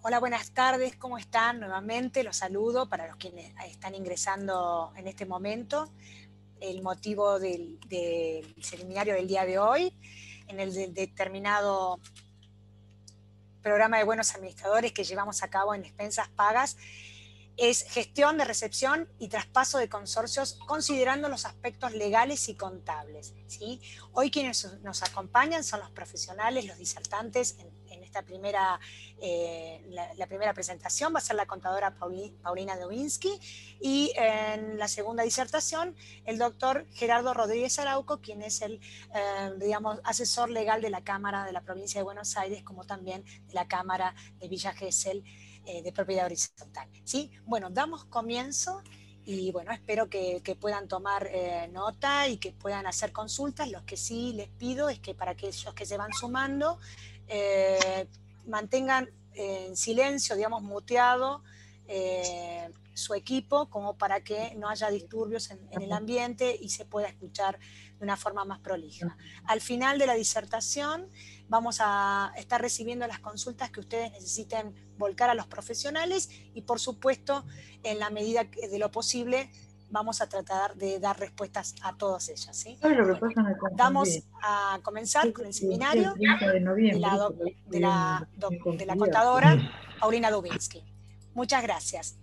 Hola, buenas tardes, ¿cómo están? Nuevamente los saludo para los que están ingresando en este momento. El motivo del seminario del día de hoy, en el determinado programa de buenos administradores que llevamos a cabo en Expensas Pagas, es gestión de recepción y traspaso de consorcios considerando los aspectos legales y contables, ¿sí? Hoy quienes nos acompañan son los profesionales, los disertantes en esta primera, la primera presentación va a ser la contadora Paulina Dubinsky, y en la segunda disertación el doctor Gerardo Rodríguez Arauco, quien es el digamos, asesor legal de la Cámara de la Provincia de Buenos Aires, como también de la Cámara de Villa Gesell, de propiedad horizontal, ¿sí? Bueno, damos comienzo y bueno, espero que puedan tomar nota y que puedan hacer consultas. Lo que sí les pido es que para aquellos que se van sumando, mantengan en silencio, digamos, muteado su equipo, como para que no haya disturbios en el ambiente y se pueda escuchar de una forma más prolija. Al final de la disertación vamos a estar recibiendo las consultas que ustedes necesiten volcar a los profesionales y, por supuesto, en la medida de lo posible, vamos a tratar de dar respuestas a todas ellas, ¿sí? ¿Sabes lo que Bueno, pasa? Me confundí. vamos a comenzar con el seminario El 30 de noviembre, de la contadora Paulina Dubinsky. Muchas gracias.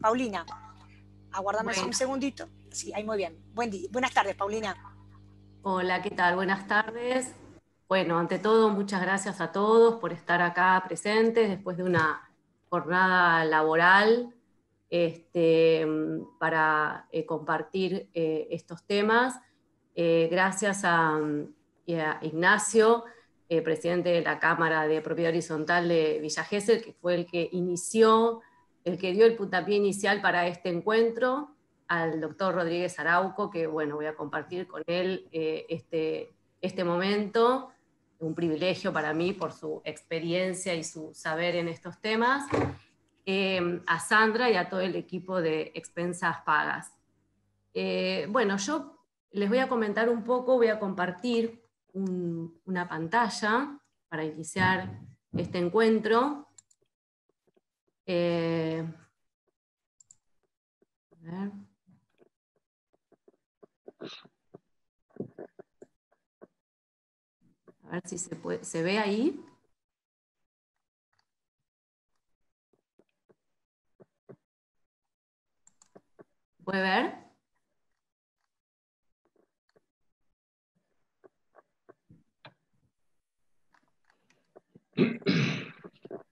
Paulina, aguárdame un segundito. Sí, ahí muy bien. Buenas tardes, Paulina. Hola, ¿qué tal? Buenas tardes. Bueno, ante todo, muchas gracias a todos por estar acá presentes después de una jornada laboral para compartir estos temas. Gracias a Ignacio, presidente de la Cámara de Propiedad Horizontal de Villa Gesell, que fue el que dio el puntapié inicial para este encuentro, al doctor Rodríguez Arauco, que bueno, voy a compartir con él este momento, un privilegio para mí por su experiencia y su saber en estos temas, a Sandra y a todo el equipo de Expensas Pagas. Bueno, yo les voy a comentar un poco, voy a compartir una pantalla para iniciar este encuentro. A ver. A ver si se ve ahí. ¿Puede ver?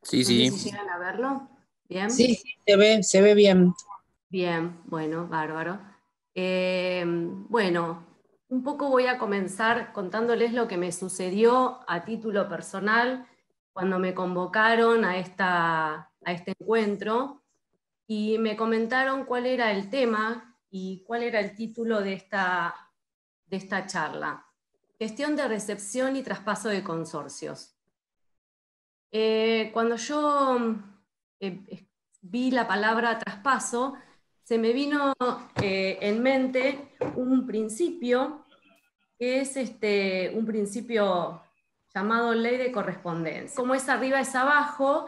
Sí, sí. No sé si llegan a verlo. ¿Bien? Sí, se ve bien. Bien, bueno, bárbaro. Bueno, un poco voy a comenzar contándoles lo que me sucedió a título personal cuando me convocaron a este encuentro y me comentaron cuál era el tema y cuál era el título de esta charla. Gestión de recepción y traspaso de consorcios. Cuando yo vi la palabra traspaso, se me vino en mente un principio, que es un principio llamado ley de correspondencia. Como es arriba es abajo,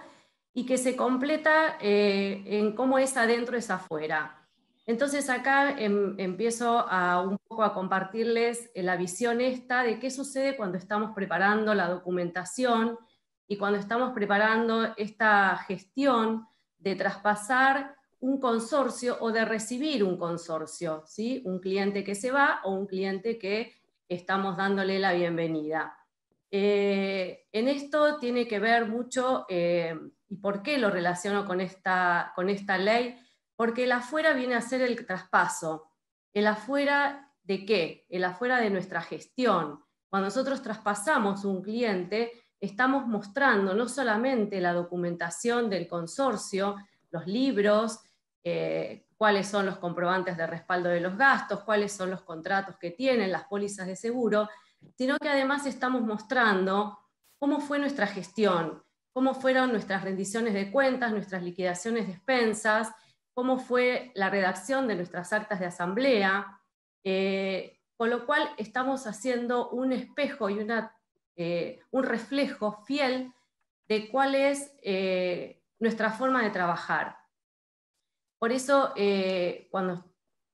y que se completa en cómo es adentro es afuera. Entonces acá empiezo un poco a compartirles la visión esta de qué sucede cuando estamos preparando la documentación y cuando estamos preparando esta gestión de traspasar un consorcio o de recibir un consorcio, ¿sí? Un cliente que se va o un cliente que estamos dándole la bienvenida. En esto tiene que ver mucho, y por qué lo relaciono con esta ley, porque el afuera viene a ser el traspaso. ¿El afuera de qué? El afuera de nuestra gestión. Cuando nosotros traspasamos un cliente, estamos mostrando no solamente la documentación del consorcio, los libros, cuáles son los comprobantes de respaldo de los gastos, cuáles son los contratos que tienen, las pólizas de seguro, sino que además estamos mostrando cómo fue nuestra gestión, cómo fueron nuestras rendiciones de cuentas, nuestras liquidaciones de expensas, cómo fue la redacción de nuestras actas de asamblea, con lo cual estamos haciendo un espejo y un reflejo fiel de cuál es nuestra forma de trabajar. Por eso, cuando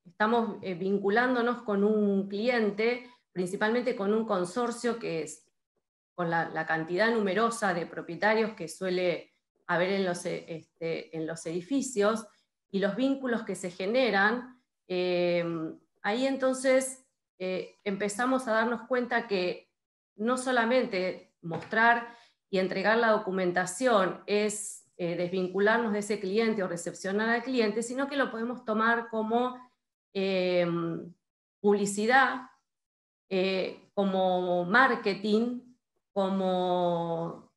estamos vinculándonos con un cliente, principalmente con un consorcio, que es con la cantidad numerosa de propietarios que suele haber en los edificios, y los vínculos que se generan, ahí entonces empezamos a darnos cuenta que no solamente mostrar y entregar la documentación es desvincularnos de ese cliente o recepcionar al cliente, sino que lo podemos tomar como publicidad, como marketing, como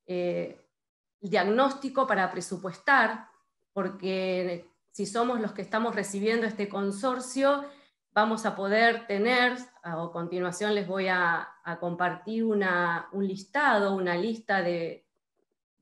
diagnóstico para presupuestar, porque si somos los que estamos recibiendo este consorcio, vamos a poder tener, a continuación les voy a compartir un listado, una lista de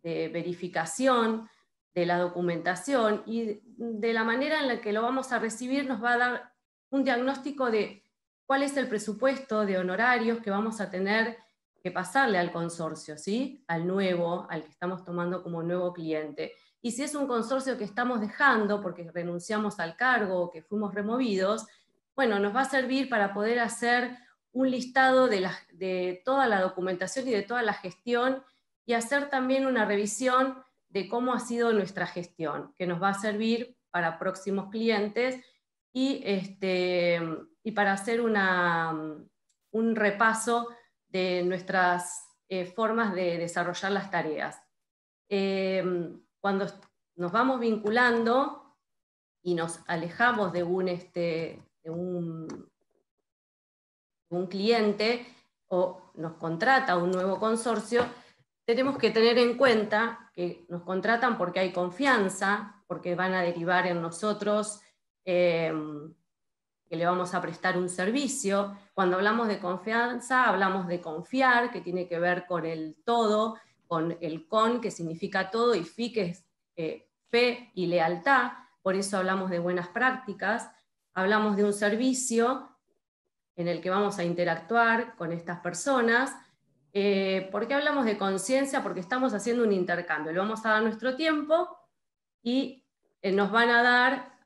verificación de la documentación, y de la manera en la que lo vamos a recibir nos va a dar un diagnóstico de cuál es el presupuesto de honorarios que vamos a tener que pasarle al consorcio, ¿sí? Al nuevo, al que estamos tomando como nuevo cliente. Y si es un consorcio que estamos dejando porque renunciamos al cargo o que fuimos removidos, bueno, nos va a servir para poder hacer un listado de toda la documentación y de toda la gestión, y hacer también una revisión de cómo ha sido nuestra gestión, que nos va a servir para próximos clientes, y para hacer un repaso de nuestras formas de desarrollar las tareas. Cuando nos vamos vinculando y nos alejamos de un cliente, o nos contrata un nuevo consorcio, tenemos que tener en cuenta que nos contratan porque hay confianza, porque van a derivar en nosotros, que le vamos a prestar un servicio. Cuando hablamos de confianza, hablamos de confiar, que tiene que ver con el todo, con el con, que significa todo, y fi, que es fe y lealtad. Por eso hablamos de buenas prácticas. Hablamos de un servicio en el que vamos a interactuar con estas personas. ¿Por qué hablamos de conciencia? Porque estamos haciendo un intercambio. Le vamos a dar nuestro tiempo y nos van a dar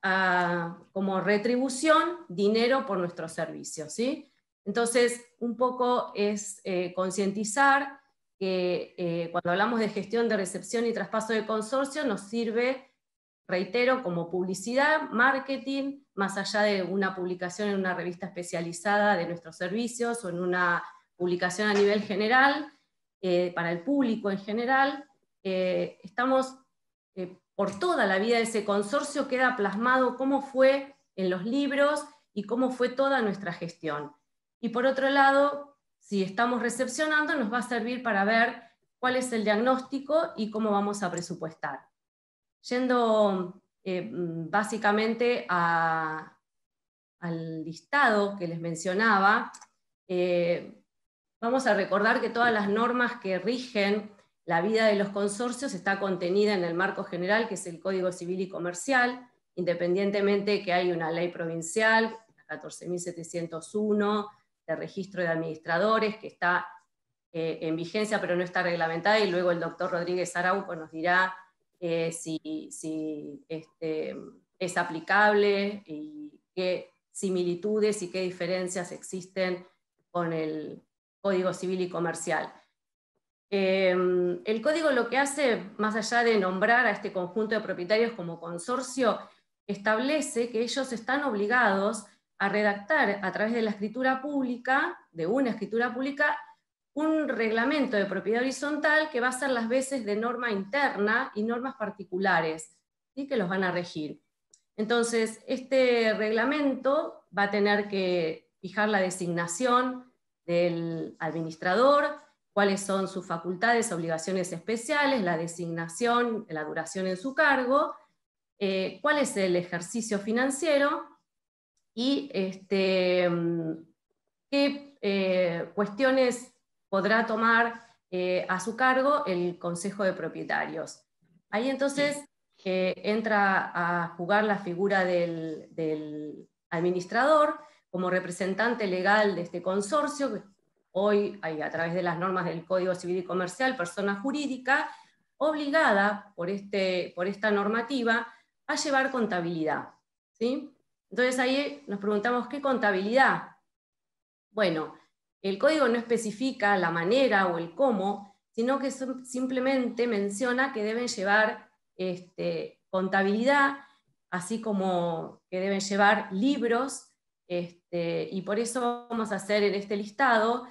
como retribución dinero por nuestros servicios, ¿sí? Entonces, un poco es concientizar que cuando hablamos de gestión de recepción y traspaso de consorcio, nos sirve, reitero, como publicidad, marketing, más allá de una publicación en una revista especializada de nuestros servicios, o en una publicación a nivel general, para el público en general. Estamos por toda la vida de ese consorcio, queda plasmado cómo fue en los libros y cómo fue toda nuestra gestión. Y por otro lado, si estamos recepcionando, nos va a servir para ver cuál es el diagnóstico y cómo vamos a presupuestar. Yendo básicamente al listado que les mencionaba, vamos a recordar que todas las normas que rigen la vida de los consorcios está contenida en el marco general, que es el Código Civil y Comercial, independientemente que hay una ley provincial, la 14.701, de registro de administradores, que está en vigencia pero no está reglamentada, y luego el doctor Rodríguez Arauco nos dirá si es aplicable y qué similitudes y qué diferencias existen con el Código Civil y Comercial. El código lo que hace, más allá de nombrar a este conjunto de propietarios como consorcio, establece que ellos están obligados a redactar a través de la escritura pública, de una escritura pública, un reglamento de propiedad horizontal que va a ser las veces de norma interna y normas particulares, ¿sí?, que los van a regir. Entonces, este reglamento va a tener que fijar la designación del administrador, cuáles son sus facultades, obligaciones especiales, la designación, la duración en su cargo, cuál es el ejercicio financiero y qué cuestiones podrá tomar a su cargo el Consejo de Propietarios. Ahí entonces entra a jugar la figura del administrador como representante legal de este consorcio. Hoy hay, a través de las normas del Código Civil y Comercial, persona jurídica. obligada por esta normativa a llevar contabilidad, ¿sí? Entonces ahí nos preguntamos, ¿qué contabilidad? Bueno, el código no especifica la manera o el cómo, sino que simplemente menciona que deben llevar contabilidad, así como que deben llevar libros, y por eso vamos a hacer en este listado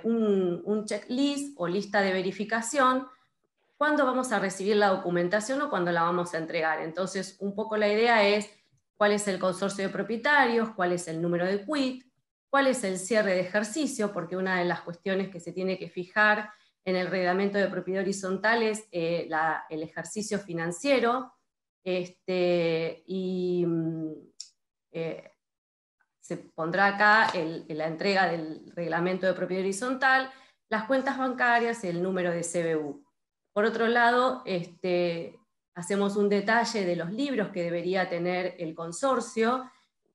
un checklist o lista de verificación, cuándo vamos a recibir la documentación o cuándo la vamos a entregar. Entonces, un poco la idea es cuál es el consorcio de propietarios, cuál es el número de quit, cuál es el cierre de ejercicio, porque una de las cuestiones que se tiene que fijar en el reglamento de propiedad horizontal es el ejercicio financiero, se pondrá acá la entrega del reglamento de propiedad horizontal, las cuentas bancarias y el número de CBU. Por otro lado, hacemos un detalle de los libros que debería tener el consorcio,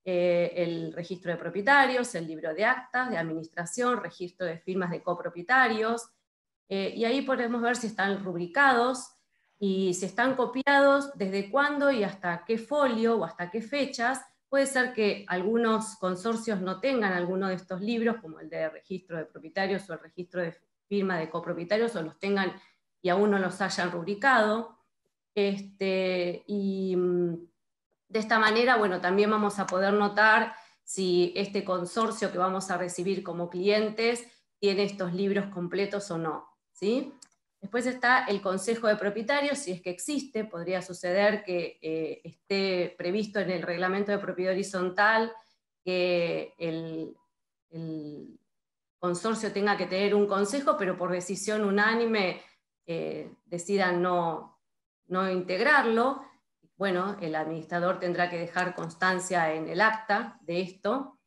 el registro de propietarios, el libro de actas, de administración, registro de firmas de copropietarios, y ahí podemos ver si están rubricados y si están copiados, desde cuándo y hasta qué folio o hasta qué fechas. Puede ser que algunos consorcios no tengan alguno de estos libros, como el de registro de propietarios o el registro de firma de copropietarios, o los tengan y aún no los hayan rubricado. Y de esta manera, bueno, también vamos a poder notar si este consorcio que vamos a recibir como clientes tiene estos libros completos o no, ¿sí? Después está el consejo de propietarios, si es que existe. Podría suceder que esté previsto en el reglamento de propiedad horizontal que el consorcio tenga que tener un consejo, pero por decisión unánime decidan no integrarlo. Bueno, el administrador tendrá que dejar constancia en el acta de esto.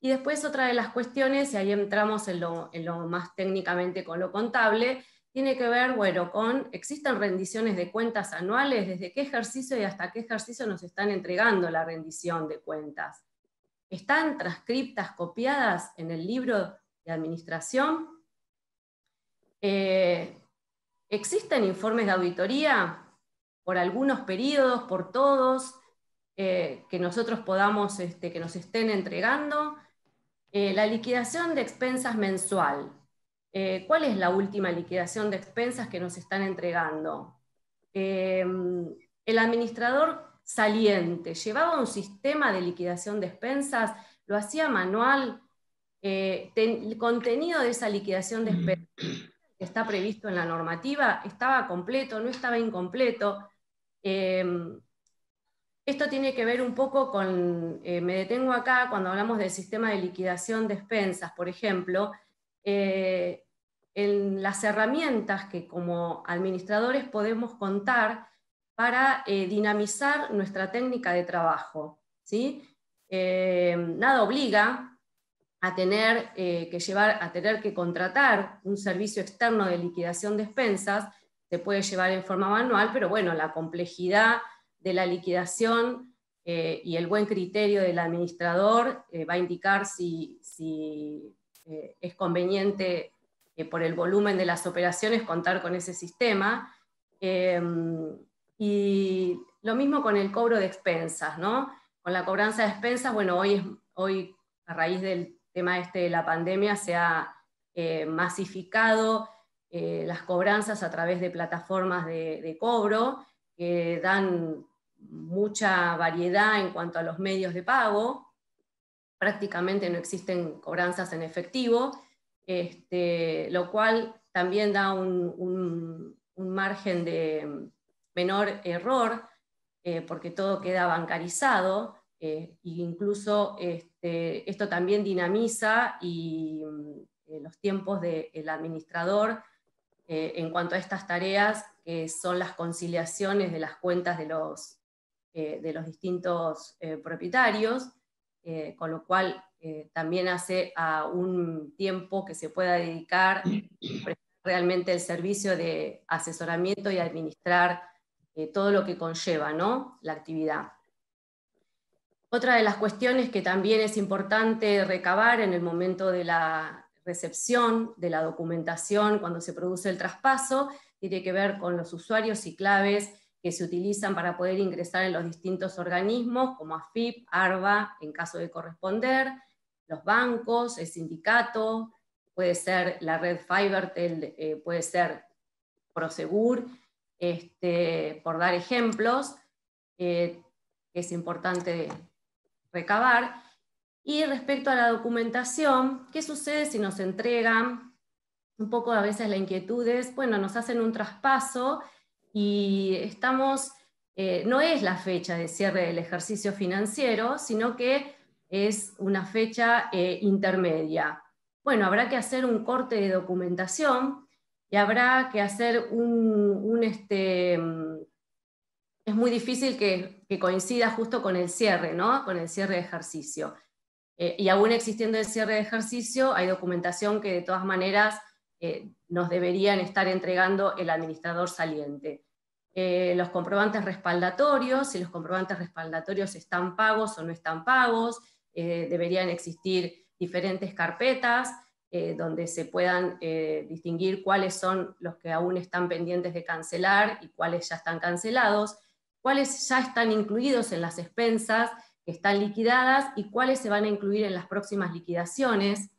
Y después otra de las cuestiones, y ahí entramos en lo más técnicamente con lo contable, tiene que ver, bueno, con, ¿existen rendiciones de cuentas anuales? ¿Desde qué ejercicio y hasta qué ejercicio nos están entregando la rendición de cuentas? ¿Están transcriptas, copiadas en el libro de administración? ¿Existen informes de auditoría por algunos periodos, por todos, que nosotros podamos, que nos estén entregando? La liquidación de expensas mensual. ¿Cuál es la última liquidación de expensas que nos están entregando? El administrador saliente llevaba un sistema de liquidación de expensas, lo hacía manual. El contenido de esa liquidación de expensas que está previsto en la normativa estaba completo, no estaba incompleto. Esto tiene que ver un poco con, me detengo acá cuando hablamos del sistema de liquidación de expensas, por ejemplo, en las herramientas que como administradores podemos contar para dinamizar nuestra técnica de trabajo, ¿sí? Nada obliga a tener que contratar un servicio externo de liquidación de expensas. Se puede llevar en forma manual, pero bueno, la complejidad de la liquidación y el buen criterio del administrador va a indicar si es conveniente por el volumen de las operaciones contar con ese sistema. Y lo mismo con el cobro de expensas, ¿no? Con la cobranza de expensas, bueno, hoy a raíz del tema de la pandemia se ha masificado las cobranzas a través de plataformas de cobro que dan mucha variedad en cuanto a los medios de pago. Prácticamente no existen cobranzas en efectivo, lo cual también da un margen de menor error, porque todo queda bancarizado, e incluso esto también dinamiza los tiempos del administrador en cuanto a estas tareas, que son las conciliaciones de las cuentas de los distintos propietarios, con lo cual también hace a un tiempo que se pueda dedicar a prestar realmente el servicio de asesoramiento y administrar todo lo que conlleva, ¿no?, la actividad. Otra de las cuestiones que también es importante recabar en el momento de la recepción de la documentación, cuando se produce el traspaso, tiene que ver con los usuarios y claves que se utilizan para poder ingresar en los distintos organismos, como AFIP, ARBA, en caso de corresponder, los bancos, el sindicato, puede ser la red Fivertel, puede ser Prosegur, por dar ejemplos, que es importante recabar. Y respecto a la documentación, ¿qué sucede si nos entregan? Un poco a veces la inquietud es, bueno, nos hacen un traspaso y estamos, no es la fecha de cierre del ejercicio financiero, sino que es una fecha intermedia. Bueno, habrá que hacer un corte de documentación y habrá que hacer es muy difícil que coincida justo con el cierre, ¿no? Con el cierre de ejercicio. Y aún existiendo el cierre de ejercicio, hay documentación que de todas maneras nos deberían estar entregando el administrador saliente. Los comprobantes respaldatorios, si los comprobantes respaldatorios están pagos o no están pagos, deberían existir diferentes carpetas donde se puedan distinguir cuáles son los que aún están pendientes de cancelar y cuáles ya están cancelados, cuáles ya están incluidos en las expensas que están liquidadas y cuáles se van a incluir en las próximas liquidaciones.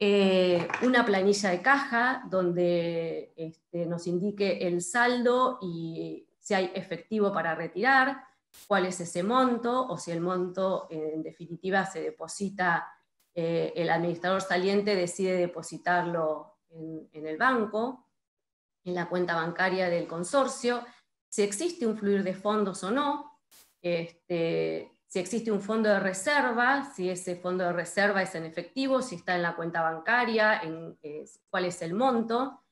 Una planilla de caja donde nos indique el saldo y si hay efectivo para retirar, cuál es ese monto, o si el monto en definitiva se deposita, el administrador saliente decide depositarlo en el banco, en la cuenta bancaria del consorcio, si existe un fluir de fondos o no, si existe un fondo de reserva, si ese fondo de reserva es en efectivo, si está en la cuenta bancaria, cuál es el monto.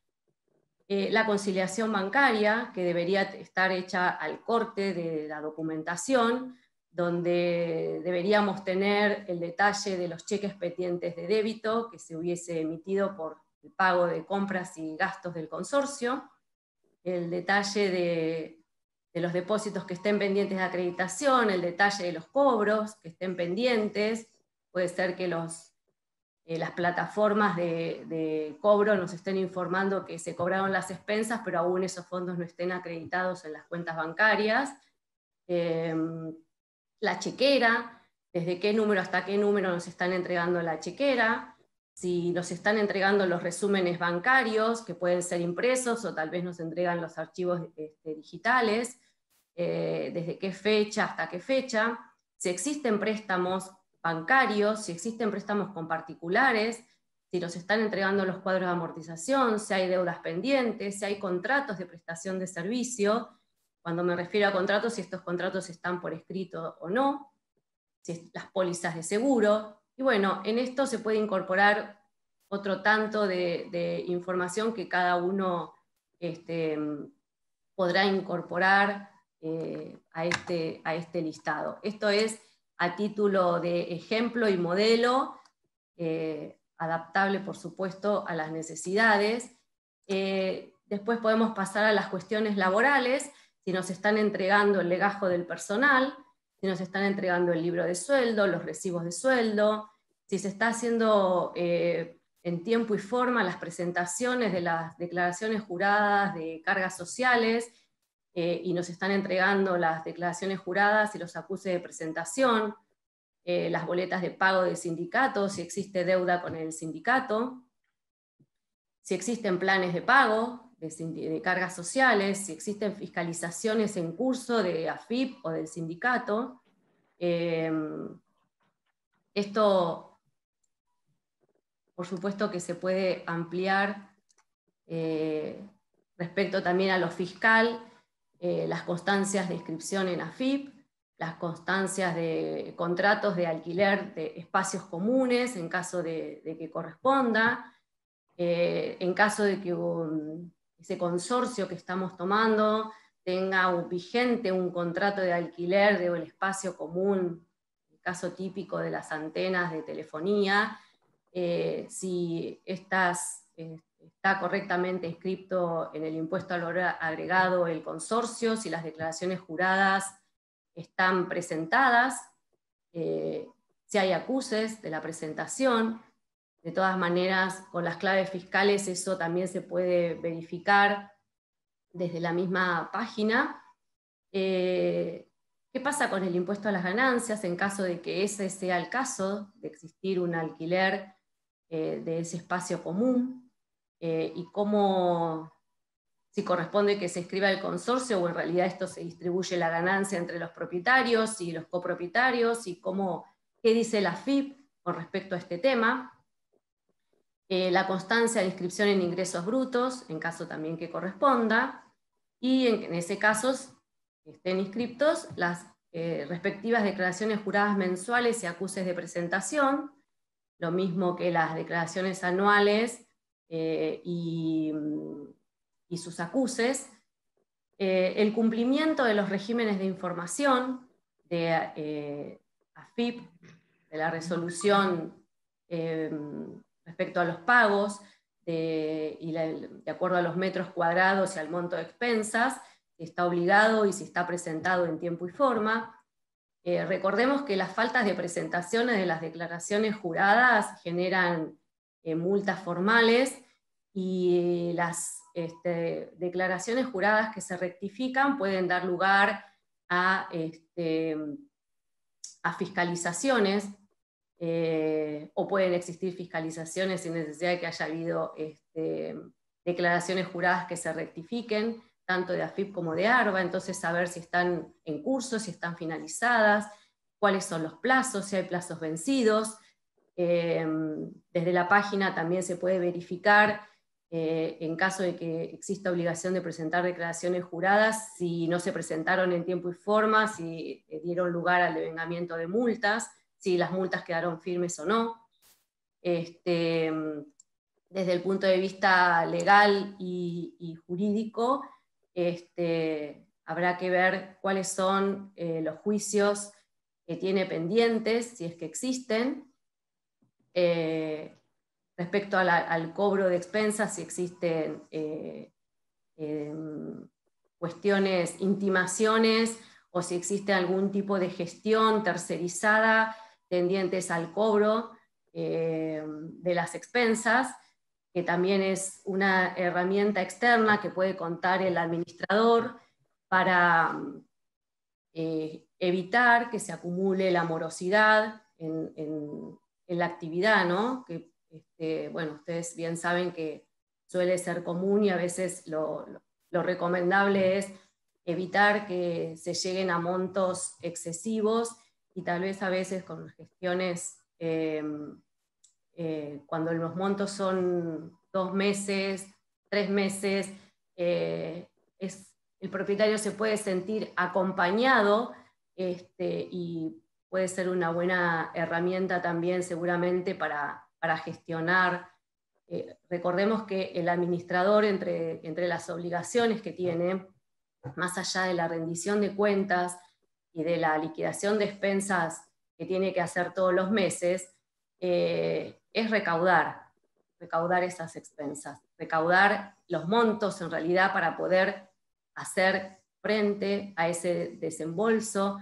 La conciliación bancaria, que debería estar hecha al corte de la documentación, donde deberíamos tener el detalle de los cheques pendientes de débito que se hubiese emitido por el pago de compras y gastos del consorcio, el detalle de los depósitos que estén pendientes de acreditación, el detalle de los cobros que estén pendientes. Puede ser que las plataformas de cobro nos estén informando que se cobraron las expensas, pero aún esos fondos no estén acreditados en las cuentas bancarias. La chequera, desde qué número hasta qué número nos están entregando la chequera, si nos están entregando los resúmenes bancarios, que pueden ser impresos, o tal vez nos entregan los archivos digitales, desde qué fecha hasta qué fecha, si existen préstamos bancarios, si existen préstamos con particulares, si nos están entregando los cuadros de amortización, si hay deudas pendientes, si hay contratos de prestación de servicio. Cuando me refiero a contratos, si estos contratos están por escrito o no, si las pólizas de seguro. Y bueno, en esto se puede incorporar otro tanto de información que cada uno podrá incorporar a este listado. Esto es a título de ejemplo y modelo, adaptable por supuesto a las necesidades. Después podemos pasar a las cuestiones laborales, si nos están entregando el legajo del personal, si nos están entregando el libro de sueldo, los recibos de sueldo, si se está haciendo en tiempo y forma las presentaciones de las declaraciones juradas de cargas sociales, y nos están entregando las declaraciones juradas y los acuses de presentación, las boletas de pago del sindicato, si existe deuda con el sindicato, si existen planes de pago de cargas sociales, si existen fiscalizaciones en curso de AFIP o del sindicato. Esto, por supuesto que se puede ampliar respecto también a lo fiscal, las constancias de inscripción en AFIP, las constancias de contratos de alquiler de espacios comunes en caso de que corresponda, en caso de que ese consorcio que estamos tomando tenga vigente un contrato de alquiler del espacio común, el caso típico de las antenas de telefonía, si está correctamente inscrito en el impuesto al valor agregado el consorcio, si las declaraciones juradas están presentadas, si hay acuses de la presentación. De todas maneras, con las claves fiscales eso también se puede verificar desde la misma página. ¿Qué pasa con el impuesto a las ganancias en caso de que ese sea el caso, de existir un alquiler de ese espacio común? Y cómo, si corresponde que se inscriba el consorcio o en realidad esto se distribuye la ganancia entre los propietarios y los copropietarios, y qué dice la AFIP con respecto a este tema. La constancia de inscripción en ingresos brutos, en caso también que corresponda, y en ese caso estén inscriptos las respectivas declaraciones juradas mensuales y acuses de presentación, lo mismo que las declaraciones anuales y sus acuses, el cumplimiento de los regímenes de información de AFIP, de la resolución respecto a los pagos, de acuerdo a los metros cuadrados y al monto de expensas, si está obligado y si está presentado en tiempo y forma. Recordemos que las faltas de presentaciones de las declaraciones juradas generan multas formales, y las declaraciones juradas que se rectifican pueden dar lugar a fiscalizaciones, o pueden existir fiscalizaciones sin necesidad de que haya habido declaraciones juradas que se rectifiquen, tanto de AFIP como de ARBA. Entonces saber si están en curso, si están finalizadas, cuáles son los plazos, si hay plazos vencidos. Desde la página también se puede verificar, en caso de que exista obligación de presentar declaraciones juradas, si no se presentaron en tiempo y forma, si dieron lugar al devengamiento de multas, si las multas quedaron firmes o no. Desde el punto de vista legal y jurídico, habrá que ver cuáles son los juicios que tiene pendientes, si es que existen, respecto al cobro de expensas, si existen cuestiones, intimaciones, o si existe algún tipo de gestión tercerizada tendientes al cobro de las expensas, que también es una herramienta externa que puede contar el administrador para evitar que se acumule la morosidad en la actividad, ¿no? Que, bueno, ustedes bien saben que suele ser común, y a veces lo recomendable es evitar que se lleguen a montos excesivos, y tal vez a veces con gestiones, cuando los montos son 2 meses, 3 meses, el propietario se puede sentir acompañado, y puede ser una buena herramienta también seguramente para gestionar. Recordemos que el administrador, entre las obligaciones que tiene, más allá de la rendición de cuentas y de la liquidación de expensas que tiene que hacer todos los meses, es recaudar esas expensas, recaudar los montos en realidad para poder hacer frente a ese desembolso,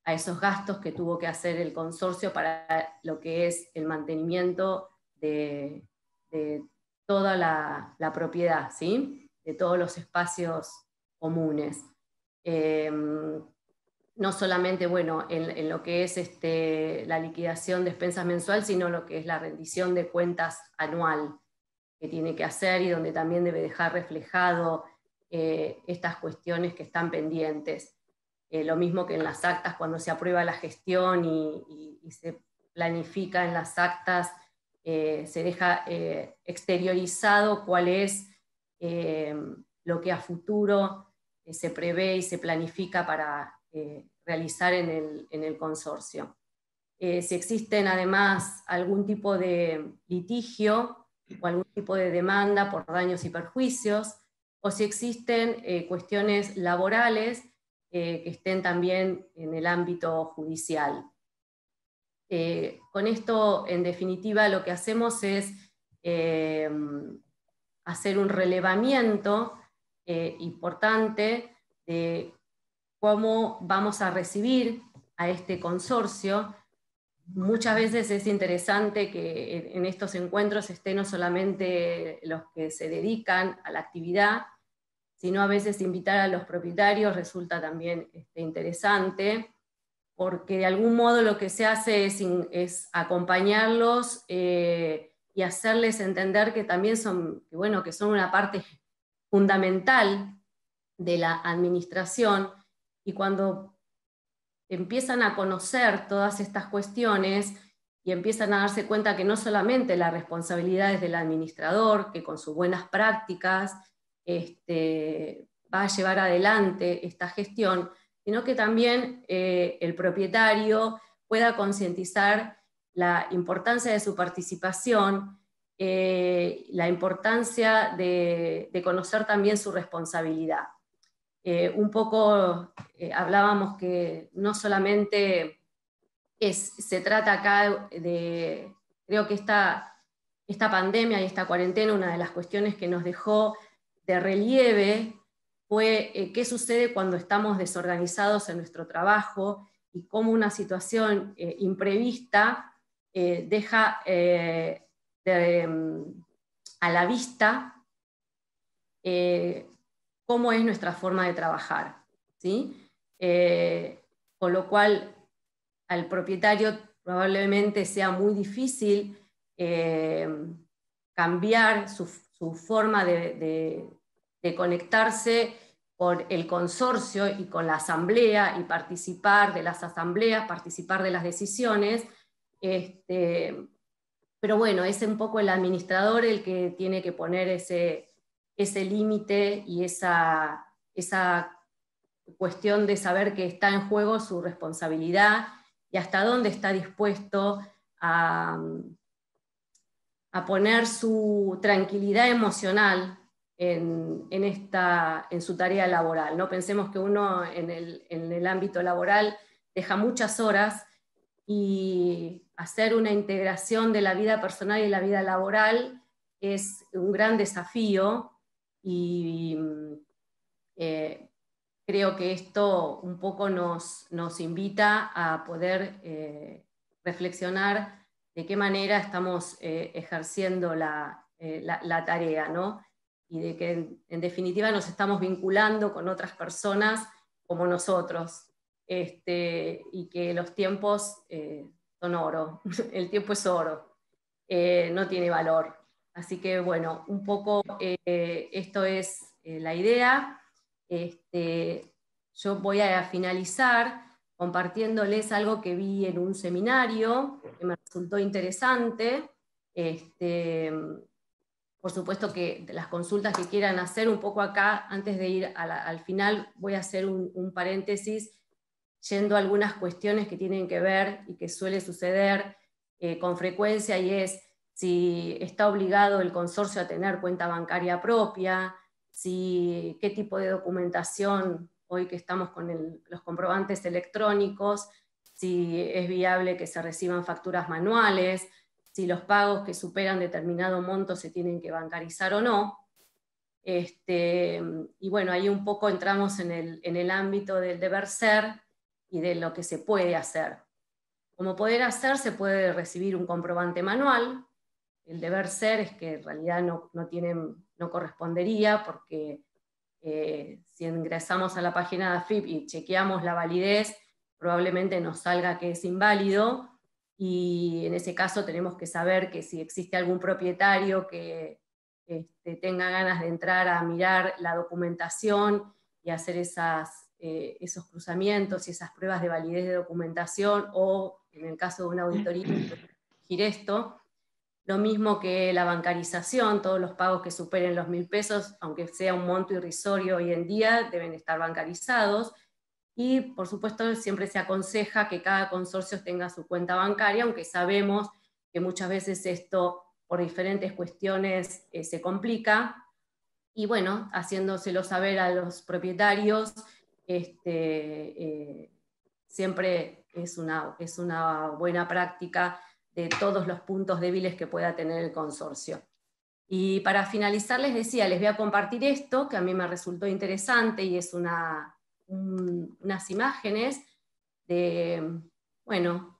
a esos gastos que tuvo que hacer el consorcio para lo que es el mantenimiento de toda la propiedad, ¿sí? De todos los espacios comunes. No solamente, bueno, en lo que es la liquidación de expensas mensual, sino lo que es la rendición de cuentas anual que tiene que hacer, y donde también debe dejar reflejado estas cuestiones que están pendientes. Lo mismo que en las actas, cuando se aprueba la gestión y se planifica en las actas, se deja exteriorizado cuál es lo que a futuro se prevé y se planifica para realizar en el consorcio. Si existen además algún tipo de litigio o algún tipo de demanda por daños y perjuicios, o si existen cuestiones laborales que estén también en el ámbito judicial. Con esto, en definitiva, lo que hacemos es hacer un relevamiento importante de cómo vamos a recibir a este consorcio. Muchas veces es interesante que en estos encuentros estén no solamente los que se dedican a la actividad, sino a veces invitar a los propietarios resulta también interesante, porque de algún modo lo que se hace es acompañarlos y hacerles entender que también son una parte fundamental de la administración, y cuando empiezan a conocer todas estas cuestiones y empiezan a darse cuenta que no solamente la responsabilidad es del administrador, que con sus buenas prácticas va a llevar adelante esta gestión, sino que también el propietario pueda concientizar la importancia de su participación, la importancia de conocer también su responsabilidad. Un poco hablábamos que no solamente se trata acá de, creo que esta pandemia y esta cuarentena, una de las cuestiones que nos dejó de relieve fue qué sucede cuando estamos desorganizados en nuestro trabajo y cómo una situación imprevista deja a la vista cómo es nuestra forma de trabajar, ¿sí? Con lo cual al propietario probablemente sea muy difícil cambiar su forma de conectarse con el consorcio y con la asamblea y participar de las asambleas, participar de las decisiones. Pero bueno, es un poco el administrador el que tiene que poner ese límite y esa cuestión de saber que está en juego su responsabilidad y hasta dónde está dispuesto a poner su tranquilidad emocional en su tarea laboral, ¿no? Pensemos que uno en el ámbito laboral deja muchas horas, y hacer una integración de la vida personal y la vida laboral es un gran desafío, y creo que esto un poco nos invita a poder reflexionar de qué manera estamos ejerciendo la tarea, ¿no? Y de que en definitiva nos estamos vinculando con otras personas como nosotros, y que los tiempos son oro, el tiempo es oro, no tiene valor. Así que bueno, un poco esto es la idea. Yo voy a finalizar compartiéndoles algo que vi en un seminario que me resultó interesante. Por supuesto que de las consultas que quieran hacer un poco acá, antes de ir al final, voy a hacer un paréntesis yendo a algunas cuestiones que tienen que ver y que suele suceder con frecuencia, y es si está obligado el consorcio a tener cuenta bancaria propia, qué tipo de documentación, hoy que estamos con los comprobantes electrónicos, si es viable que se reciban facturas manuales, si los pagos que superan determinado monto se tienen que bancarizar o no. Y bueno, ahí un poco entramos en el ámbito del deber ser y de lo que se puede hacer. Como poder hacer, se puede recibir un comprobante manual. El deber ser es que en realidad no correspondería, porque si ingresamos a la página de AFIP y chequeamos la validez, probablemente nos salga que es inválido, y en ese caso tenemos que saber que si existe algún propietario que tenga ganas de entrar a mirar la documentación y hacer esos cruzamientos y esas pruebas de validez de documentación, o en el caso de una auditoría, elegir esto. Lo mismo que la bancarización, todos los pagos que superen los 1.000 pesos, aunque sea un monto irrisorio hoy en día, deben estar bancarizados. Y por supuesto siempre se aconseja que cada consorcio tenga su cuenta bancaria, aunque sabemos que muchas veces esto por diferentes cuestiones se complica. Y bueno, haciéndoselo saber a los propietarios, siempre es una buena práctica de todos los puntos débiles que pueda tener el consorcio. Y para finalizar les decía, les voy a compartir esto, que a mí me resultó interesante, y es unas imágenes de, bueno,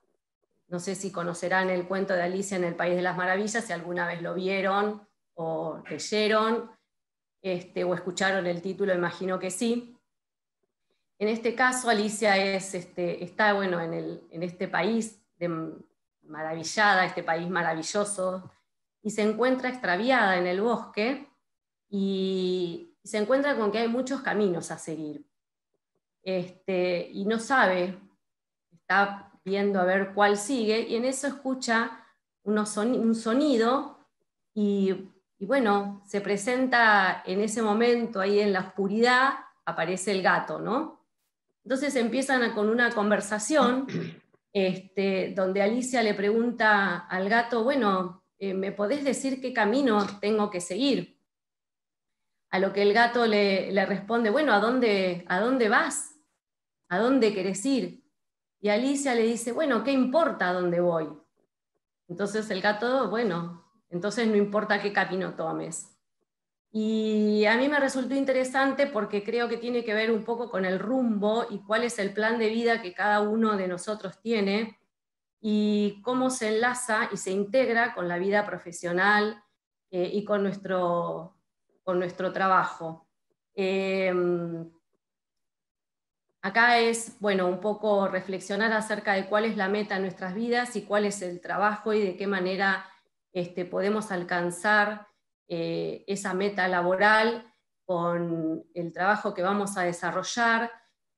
no sé si conocerán el cuento de Alicia en el País de las Maravillas, si alguna vez lo vieron o leyeron. o escucharon el título, imagino que sí. En este caso, Alicia está bueno, en este país maravillada, este país maravilloso, y se encuentra extraviada en el bosque, y se encuentra con que hay muchos caminos a seguir. Y no sabe, está viendo a ver cuál sigue, y en eso escucha un sonido, y bueno, se presenta en ese momento, ahí en la oscuridad, aparece el gato, ¿no? Entonces empiezan con una conversación, donde Alicia le pregunta al gato, bueno, ¿me podés decir qué camino tengo que seguir? A lo que el gato le responde, bueno, ¿a dónde vas? ¿A dónde querés ir? Y Alicia le dice, bueno, ¿qué importa a dónde voy? Entonces el gato, bueno, entonces no importa qué camino tomes. Y a mí me resultó interesante porque creo que tiene que ver un poco con el rumbo y cuál es el plan de vida que cada uno de nosotros tiene y cómo se enlaza y se integra con la vida profesional y con nuestro trabajo. Acá es, bueno, un poco reflexionar acerca de cuál es la meta en nuestras vidas y cuál es el trabajo y de qué manera podemos alcanzar esa meta laboral con el trabajo que vamos a desarrollar,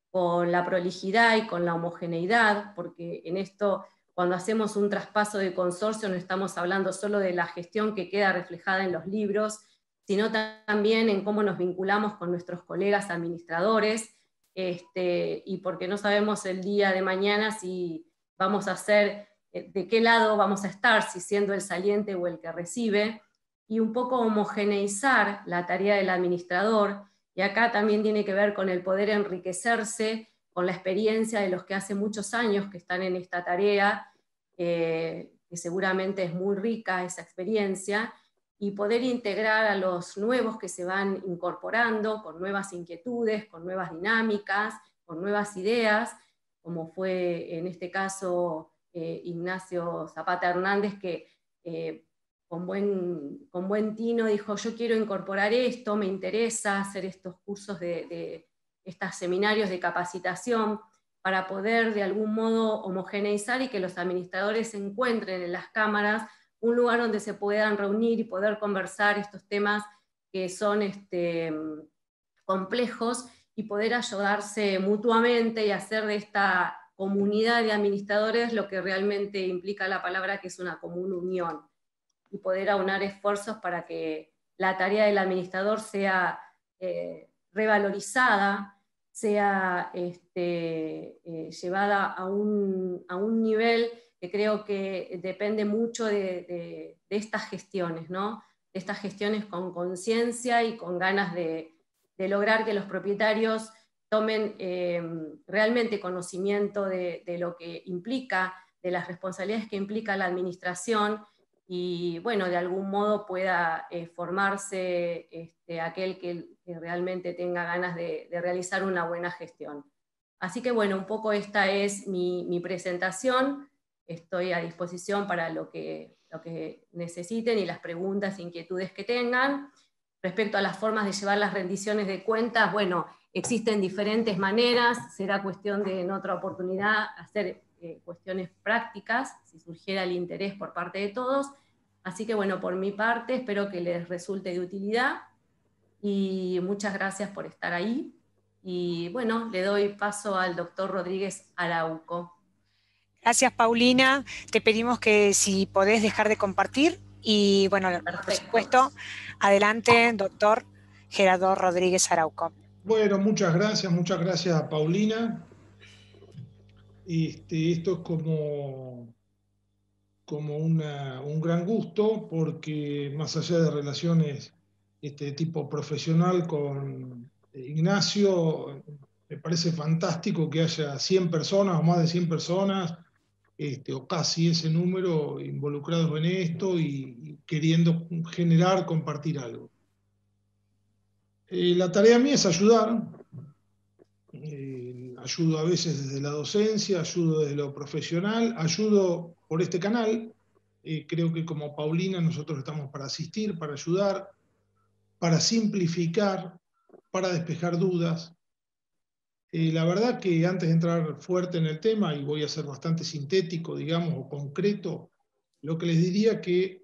con la prolijidad y con la homogeneidad, porque en esto, cuando hacemos un traspaso de consorcio, no estamos hablando solo de la gestión que queda reflejada en los libros, sino también en cómo nos vinculamos con nuestros colegas administradores, y porque no sabemos el día de mañana si vamos a ser, de qué lado vamos a estar, si siendo el saliente o el que recibe, y un poco homogeneizar la tarea del administrador, y acá también tiene que ver con el poder enriquecerse con la experiencia de los que hace muchos años que están en esta tarea, que seguramente es muy rica esa experiencia, y poder integrar a los nuevos que se van incorporando con nuevas inquietudes, con nuevas dinámicas, con nuevas ideas, como fue en este caso Ignacio Zapata Hernández, que con buen tino dijo, yo quiero incorporar esto, me interesa hacer estos cursos de estos seminarios de capacitación para poder de algún modo homogeneizar y que los administradores encuentren en las cámaras un lugar donde se puedan reunir y poder conversar estos temas que son complejos y poder ayudarse mutuamente y hacer de esta comunidad de administradores lo que realmente implica la palabra, que es una común unión, y poder aunar esfuerzos para que la tarea del administrador sea revalorizada, sea llevada a un nivel que creo que depende mucho de estas gestiones, ¿no? De estas gestiones con conciencia y con ganas de lograr que los propietarios tomen realmente conocimiento de lo que implica, de las responsabilidades que implica la administración, y bueno, de algún modo pueda formarse aquel que realmente tenga ganas de realizar una buena gestión. Así que bueno, un poco esta es mi presentación. Estoy a disposición para lo que necesiten y las preguntas e inquietudes que tengan. Respecto a las formas de llevar las rendiciones de cuentas, bueno, existen diferentes maneras, será cuestión de en otra oportunidad hacer cuestiones prácticas, si surgiera el interés por parte de todos. Así que bueno, por mi parte, espero que les resulte de utilidad, y muchas gracias por estar ahí. Y bueno, le doy paso al doctor Rodríguez Arauco. Gracias, Paulina. Te pedimos que si podés dejar de compartir, y bueno, Perfecto. por supuesto, adelante, doctor Gerardo Rodríguez Arauco. Bueno, muchas gracias, Paulina. Esto es como un gran gusto, porque más allá de relaciones tipo profesional con Ignacio, me parece fantástico que haya 100 personas o más de 100 personas, o casi ese número, involucrados en esto y queriendo generar, compartir algo. La tarea mía es ayudar. Ayudo a veces desde la docencia, ayudo desde lo profesional, ayudo por este canal. Creo que como Paulina nosotros estamos para asistir, para ayudar. para simplificar, para despejar dudas. La verdad que antes de entrar fuerte en el tema, y voy a ser bastante sintético, digamos, o concreto, lo que les diría que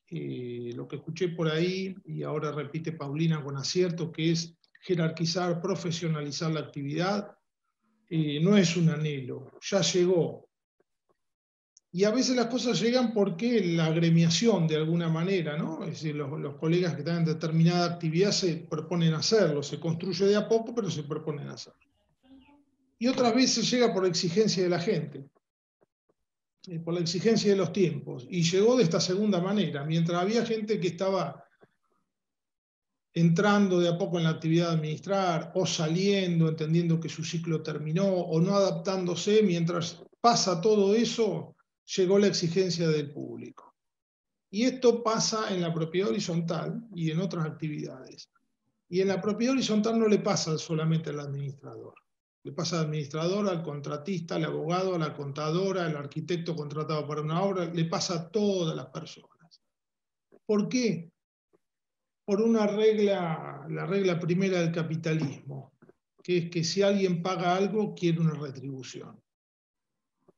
lo que escuché por ahí, y ahora repite Paulina con acierto, que es jerarquizar, profesionalizar la actividad, no es un anhelo, ya llegó. Y a veces las cosas llegan porque la agremiación, de alguna manera, ¿no? Es decir, los colegas que están en determinada actividad se proponen hacerlo, se construye de a poco, pero se proponen hacerlo. Y otras veces llega por exigencia de la gente, por la exigencia de los tiempos. Y llegó de esta segunda manera, mientras había gente que estaba entrando de a poco en la actividad de administrar, o saliendo, entendiendo que su ciclo terminó, o no adaptándose, mientras pasa todo eso, llegó la exigencia del público. Y esto pasa en la propiedad horizontal y en otras actividades. Y en la propiedad horizontal no le pasa solamente al administrador. Le pasa al administrador, al contratista, al abogado, a la contadora, al arquitecto contratado para una obra, le pasa a todas las personas. ¿Por qué? Por una regla, la regla primera del capitalismo, que es que si alguien paga algo, quiere una retribución.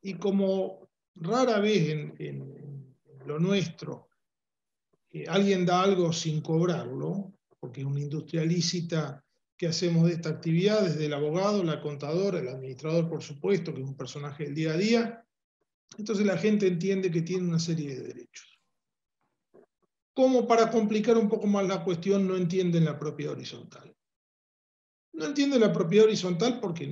Y como rara vez en lo nuestro alguien da algo sin cobrarlo, porque es una industria lícita que hacemos de esta actividad, desde el abogado, la contadora, el administrador, por supuesto, que es un personaje del día a día, entonces la gente entiende que tiene una serie de derechos. Como para complicar un poco más la cuestión, no entienden la propiedad horizontal. No entienden la propiedad horizontal porque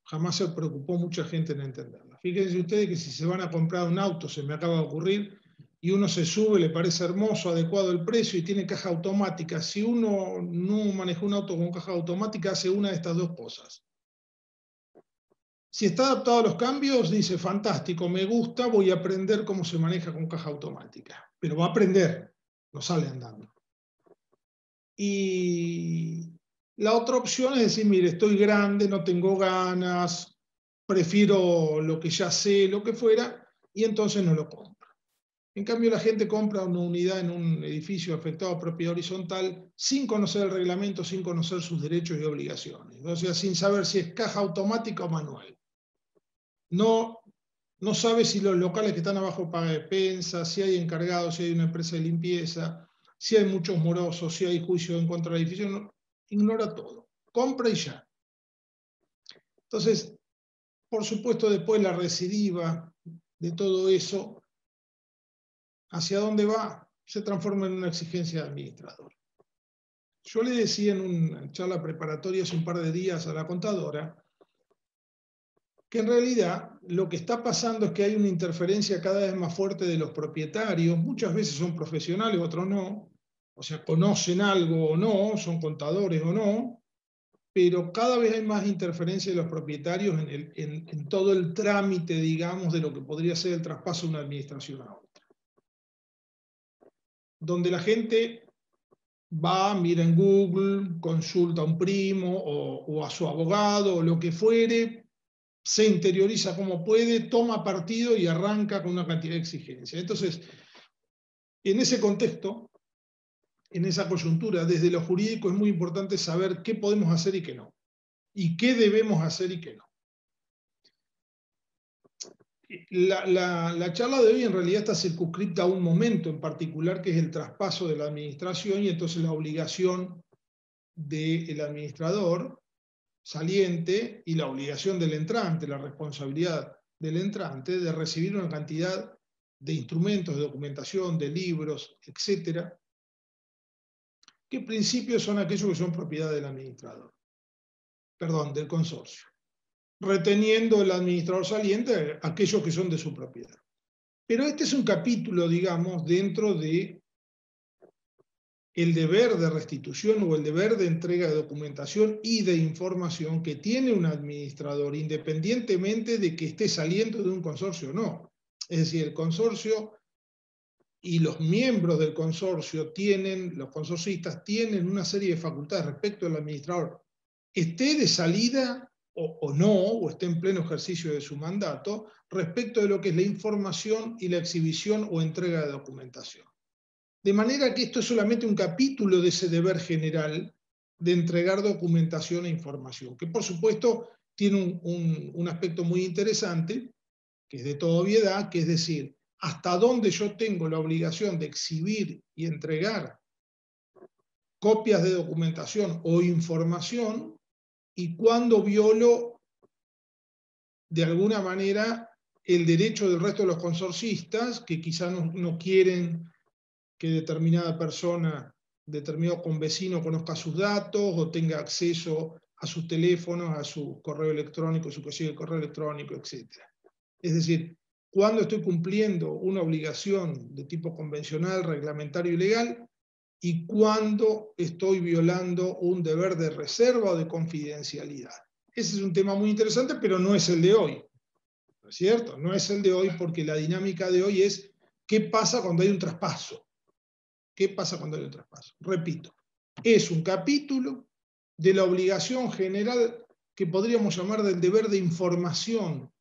jamás se preocupó mucha gente en entenderla. Fíjense ustedes que si se van a comprar un auto, se me acaba de ocurrir, y uno se sube, le parece hermoso, adecuado el precio y tiene caja automática. Si uno no maneja un auto con caja automática, hace una de estas dos cosas. Si está adaptado a los cambios, dice, fantástico, me gusta, voy a aprender cómo se maneja con caja automática. Pero va a aprender, no sale andando. Y la otra opción es decir, mire, estoy grande, no tengo ganas, prefiero lo que ya sé, lo que fuera, y entonces no lo compro. En cambio, la gente compra una unidad en un edificio afectado a propiedad horizontal sin conocer el reglamento, sin conocer sus derechos y obligaciones. O sea, sin saber si es caja automática o manual. No sabe si los locales que están abajo pagan expensas, si hay encargados, si hay una empresa de limpieza, si hay muchos morosos, si hay juicio en contra del edificio. No, ignora todo. Compra y ya. Entonces, por supuesto, después la recidiva de todo eso, ¿hacia dónde va? Se transforma en una exigencia de administrador. Yo le decía en una charla preparatoria hace un par de días a la contadora que en realidad lo que está pasando es que hay una interferencia cada vez más fuerte de los propietarios. Muchas veces son profesionales, otros no. O sea, conocen algo o no, son contadores o no, pero cada vez hay más interferencia de los propietarios en todo el trámite, digamos, de lo que podría ser el traspaso de una administración a otra. Donde la gente va, mira en Google, consulta a un primo o a su abogado o lo que fuere, se interioriza como puede, toma partido y arranca con una cantidad de exigencias. Entonces, en ese contexto, en esa coyuntura, desde lo jurídico es muy importante saber qué podemos hacer y qué no, y qué debemos hacer y qué no. La charla de hoy en realidad está circunscrita a un momento en particular, que es el traspaso de la administración y entonces la obligación del administrador saliente y la obligación del entrante, la responsabilidad del entrante de recibir una cantidad de instrumentos, de documentación, de libros, etcétera, que en principio son aquellos que son propiedad del administrador, perdón, del consorcio, reteniendo el administrador saliente aquellos que son de su propiedad. Pero este es un capítulo, digamos, dentro de el deber de restitución o el deber de entrega de documentación y de información que tiene un administrador, independientemente de que esté saliendo de un consorcio o no. Es decir, el consorcio y los miembros del consorcio los consorcistas tienen una serie de facultades respecto al administrador, esté de salida o no, o esté en pleno ejercicio de su mandato, respecto de lo que es la información y la exhibición o entrega de documentación. De manera que esto es solamente un capítulo de ese deber general de entregar documentación e información, que por supuesto tiene un aspecto muy interesante, que es de toda obviedad, que es decir, hasta dónde yo tengo la obligación de exhibir y entregar copias de documentación o información y cuándo violo de alguna manera el derecho del resto de los consorcistas que quizás no quieren que determinada persona, determinado convecino conozca sus datos o tenga acceso a sus teléfonos, a su correo electrónico, su casilla de correo electrónico, etc. Es decir, cuando estoy cumpliendo una obligación de tipo convencional, reglamentario y legal, y cuando estoy violando un deber de reserva o de confidencialidad. Ese es un tema muy interesante, pero no es el de hoy. ¿No es cierto? No es el de hoy porque la dinámica de hoy es ¿qué pasa cuando hay un traspaso? ¿Qué pasa cuando hay un traspaso? Repito, es un capítulo de la obligación general que podríamos llamar del deber de información,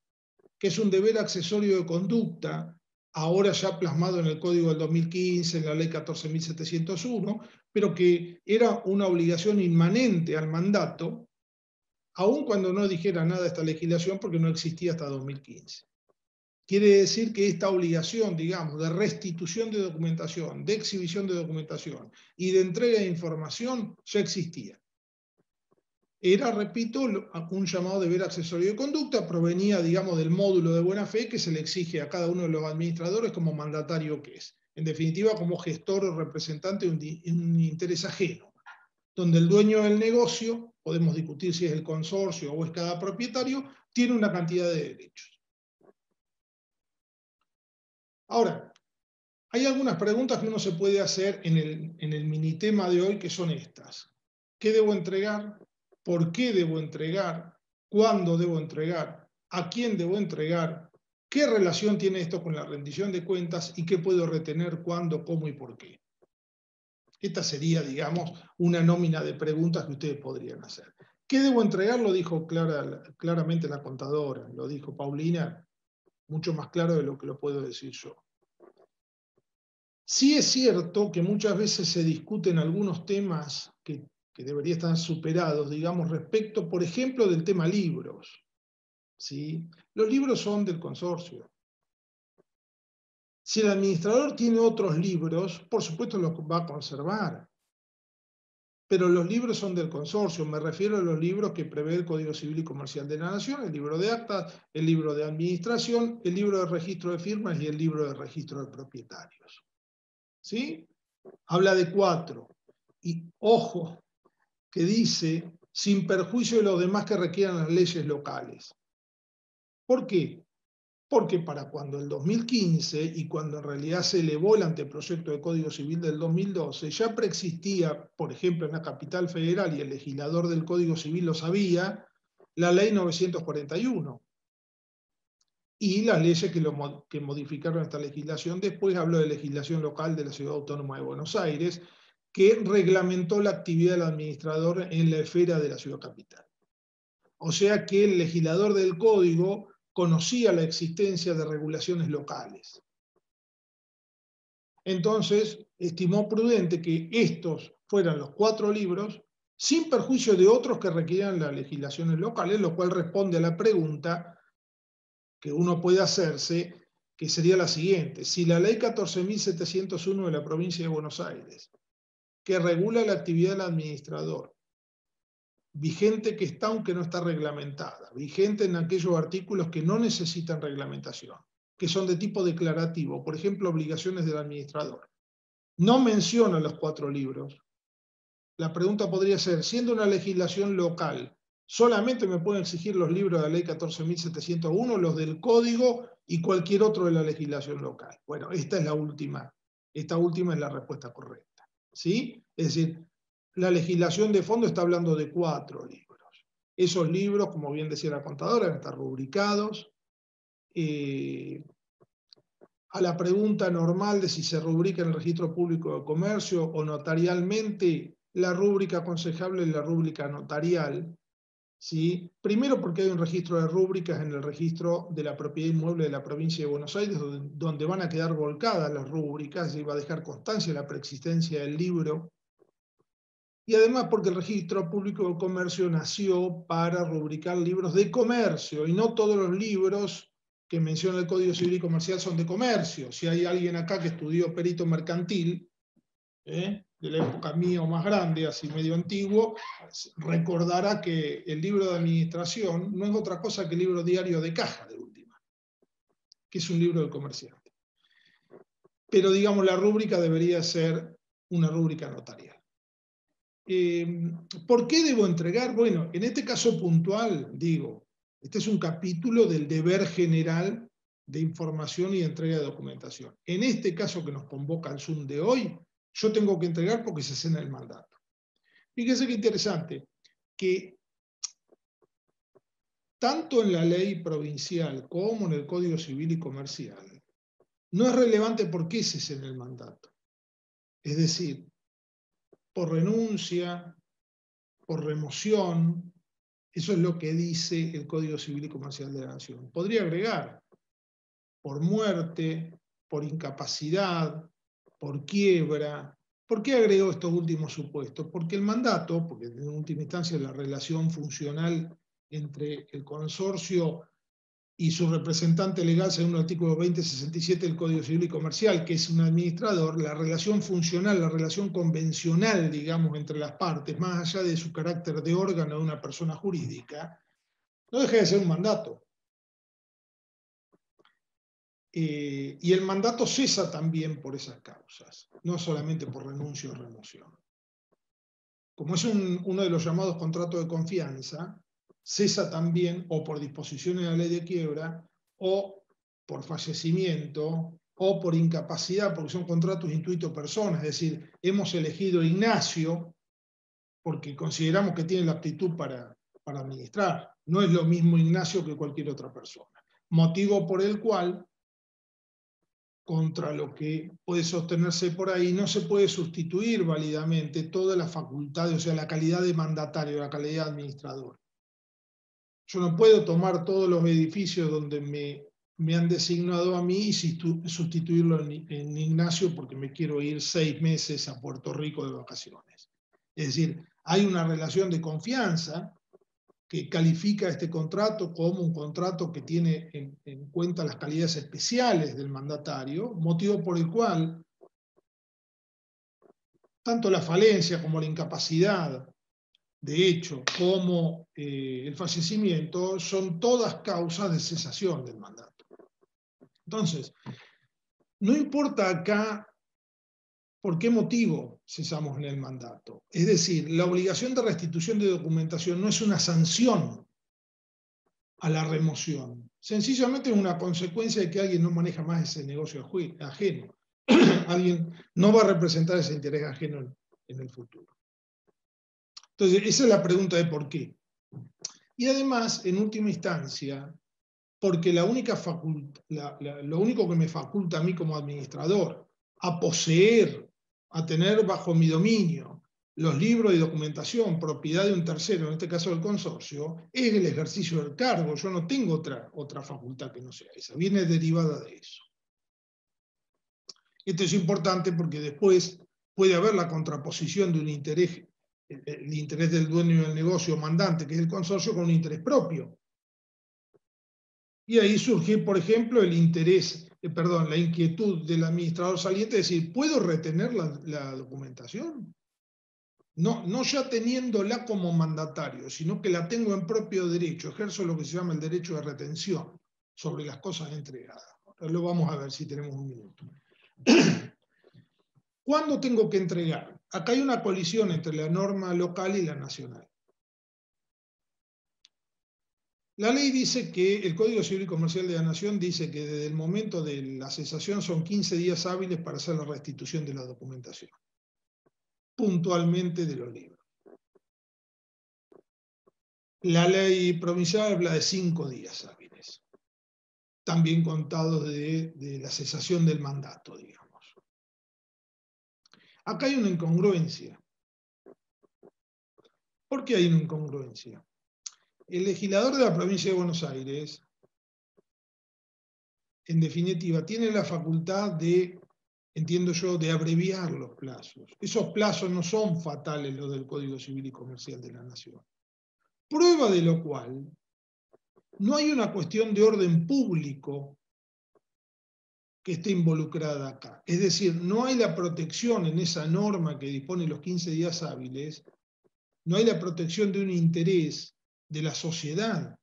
que es un deber accesorio de conducta, ahora ya plasmado en el Código del 2015, en la Ley 14.701, pero que era una obligación inmanente al mandato, aun cuando no dijera nada esta legislación porque no existía hasta 2015. Quiere decir que esta obligación, digamos, de restitución de documentación, de exhibición de documentación y de entrega de información ya existía. Era, repito, un llamado deber accesorio de conducta, provenía, digamos, del módulo de buena fe que se le exige a cada uno de los administradores como mandatario que es. En definitiva, como gestor o representante de un interés ajeno, donde el dueño del negocio, podemos discutir si es el consorcio o es cada propietario, tiene una cantidad de derechos. Ahora, hay algunas preguntas que uno se puede hacer en el minitema de hoy que son estas. ¿Qué debo entregar? ¿Por qué debo entregar? ¿Cuándo debo entregar? ¿A quién debo entregar? ¿Qué relación tiene esto con la rendición de cuentas? ¿Y qué puedo retener? ¿Cuándo? ¿Cómo? ¿Y por qué? Esta sería, digamos, una nómina de preguntas que ustedes podrían hacer. ¿Qué debo entregar? Lo dijo claramente la contadora, lo dijo Paulina, mucho más claro de lo que lo puedo decir yo. Sí es cierto que muchas veces se discuten algunos temas que deberían estar superados, digamos, respecto, por ejemplo, del tema libros. ¿Sí? Los libros son del consorcio. Si el administrador tiene otros libros, por supuesto los va a conservar. Pero los libros son del consorcio, me refiero a los libros que prevé el Código Civil y Comercial de la Nación, el libro de actas, el libro de administración, el libro de registro de firmas y el libro de registro de propietarios. ¿Sí? Habla de 4. Y ojo, que dice, sin perjuicio de los demás que requieran las leyes locales. ¿Por qué? Porque para cuando el 2015 y cuando en realidad se elevó el anteproyecto de Código Civil del 2012, ya preexistía, por ejemplo, en la capital federal, y el legislador del Código Civil lo sabía, la ley 941. Y las leyes que modificaron esta legislación. Después habló de legislación local de la Ciudad Autónoma de Buenos Aires, que reglamentó la actividad del administrador en la esfera de la ciudad capital. O sea que el legislador del Código conocía la existencia de regulaciones locales. Entonces, estimó prudente que estos fueran los 4 libros, sin perjuicio de otros que requieran las legislaciones locales, lo cual responde a la pregunta que uno puede hacerse, que sería la siguiente. Si la ley 14.701 de la provincia de Buenos Aires, que regula la actividad del administrador, vigente que está aunque no está reglamentada, vigente en aquellos artículos que no necesitan reglamentación, que son de tipo declarativo, por ejemplo, obligaciones del administrador, no menciona los 4 libros, la pregunta podría ser, siendo una legislación local, ¿solamente me pueden exigir los libros de la ley 14.701, los del Código y cualquier otro de la legislación local? Bueno, esta es la última. Esta última es la respuesta correcta. ¿Sí? Es decir, la legislación de fondo está hablando de 4 libros. Esos libros, como bien decía la contadora, están rubricados. A la pregunta normal de si se rubrica en el registro público de comercio o notarialmente, la rúbrica aconsejable es la rúbrica notarial, ¿sí? Primero porque hay un registro de rúbricas en el registro de la propiedad inmueble de la provincia de Buenos Aires, donde van a quedar volcadas las rúbricas y va a dejar constancia de la preexistencia del libro. Y además porque el Registro Público de Comercio nació para rubricar libros de comercio, y no todos los libros que menciona el Código Civil y Comercial son de comercio. Si hay alguien acá que estudió perito mercantil, de la época mía o más grande, así medio antiguo, recordará que el libro de administración no es otra cosa que el libro diario de caja, de última, que es un libro del comerciante. Pero digamos, la rúbrica debería ser una rúbrica notarial. ¿Por qué debo entregar? Bueno, en este caso puntual, digo, este es un capítulo del deber general de información y entrega de documentación. En este caso que nos convoca al Zoom de hoy, yo tengo que entregar porque se cena el mandato. Fíjense qué interesante, que tanto en la ley provincial como en el Código Civil y Comercial, no es relevante por qué se cena el mandato. Es decir, por renuncia, por remoción. Eso es lo que dice el Código Civil y Comercial de la Nación. Podría agregar por muerte, por incapacidad, por quiebra. ¿Por qué agregó estos últimos supuestos? Porque el mandato, porque en última instancia la relación funcional entre el consorcio y su representante legal, según el artículo 2067 del Código Civil y Comercial, que es un administrador, la relación funcional, la relación convencional, digamos, entre las partes, más allá de su carácter de órgano de una persona jurídica, no deja de ser un mandato. Y el mandato cesa también por esas causas, no solamente por renuncia o remoción. Como es uno de los llamados contratos de confianza, cesa también o por disposiciones de la ley de quiebra, o por fallecimiento, o por incapacidad, porque son contratos intuito personas, es decir, hemos elegido a Ignacio porque consideramos que tiene la aptitud para administrar. No es lo mismo Ignacio que cualquier otra persona. Motivo por el cual, contra lo que puede sostenerse por ahí, no se puede sustituir válidamente todas las facultades, o sea, la calidad de mandatario, la calidad de administrador. Yo no puedo tomar todos los edificios donde me han designado a mí y sustituirlo en Ignacio porque me quiero ir 6 meses a Puerto Rico de vacaciones. Es decir, hay una relación de confianza que califica este contrato como un contrato que tiene en cuenta las calidades especiales del mandatario, motivo por el cual tanto la falencia como la incapacidad, de hecho, como el fallecimiento, son todas causas de cesación del mandato. Entonces, no importa acá por qué motivo cesamos en el mandato. Es decir, la obligación de restitución de documentación no es una sanción a la remoción. Sencillamente es una consecuencia de que alguien no maneja más ese negocio ajeno. Alguien no va a representar ese interés ajeno en el futuro. Entonces, esa es la pregunta de por qué. Y además, en última instancia, porque lo único que me faculta a mí como administrador a poseer, a tener bajo mi dominio los libros y documentación, propiedad de un tercero, en este caso del consorcio, es el ejercicio del cargo. Yo no tengo otra facultad que no sea esa, viene derivada de eso. Esto es importante porque después puede haber la contraposición de un interés, el interés del dueño del negocio mandante, que es el consorcio, con un interés propio. Y ahí surge, por ejemplo, la inquietud del administrador saliente de decir, ¿puedo retener la documentación? No ya teniéndola como mandatario, sino que la tengo en propio derecho, ejerzo lo que se llama el derecho de retención sobre las cosas entregadas. Ahora lo vamos a ver si tenemos un minuto. ¿Cuándo tengo que entregar? Acá hay una colisión entre la norma local y la nacional. La ley dice que, el Código Civil y Comercial de la Nación dice que desde el momento de la cesación son 15 días hábiles para hacer la restitución de la documentación, puntualmente de los libros. La ley provincial habla de 5 días hábiles, también contados de la cesación del mandato, digamos. Acá hay una incongruencia. ¿Por qué hay una incongruencia? el legislador de la provincia de Buenos Aires, en definitiva, tiene la facultad de, entiendo yo, de abreviar los plazos. Esos plazos no son fatales los del Código Civil y Comercial de la Nación. Prueba de lo cual, no hay una cuestión de orden público que esté involucrada acá. Es decir, no hay la protección en esa norma que dispone los 15 días hábiles, no hay la protección de un interés de la sociedad.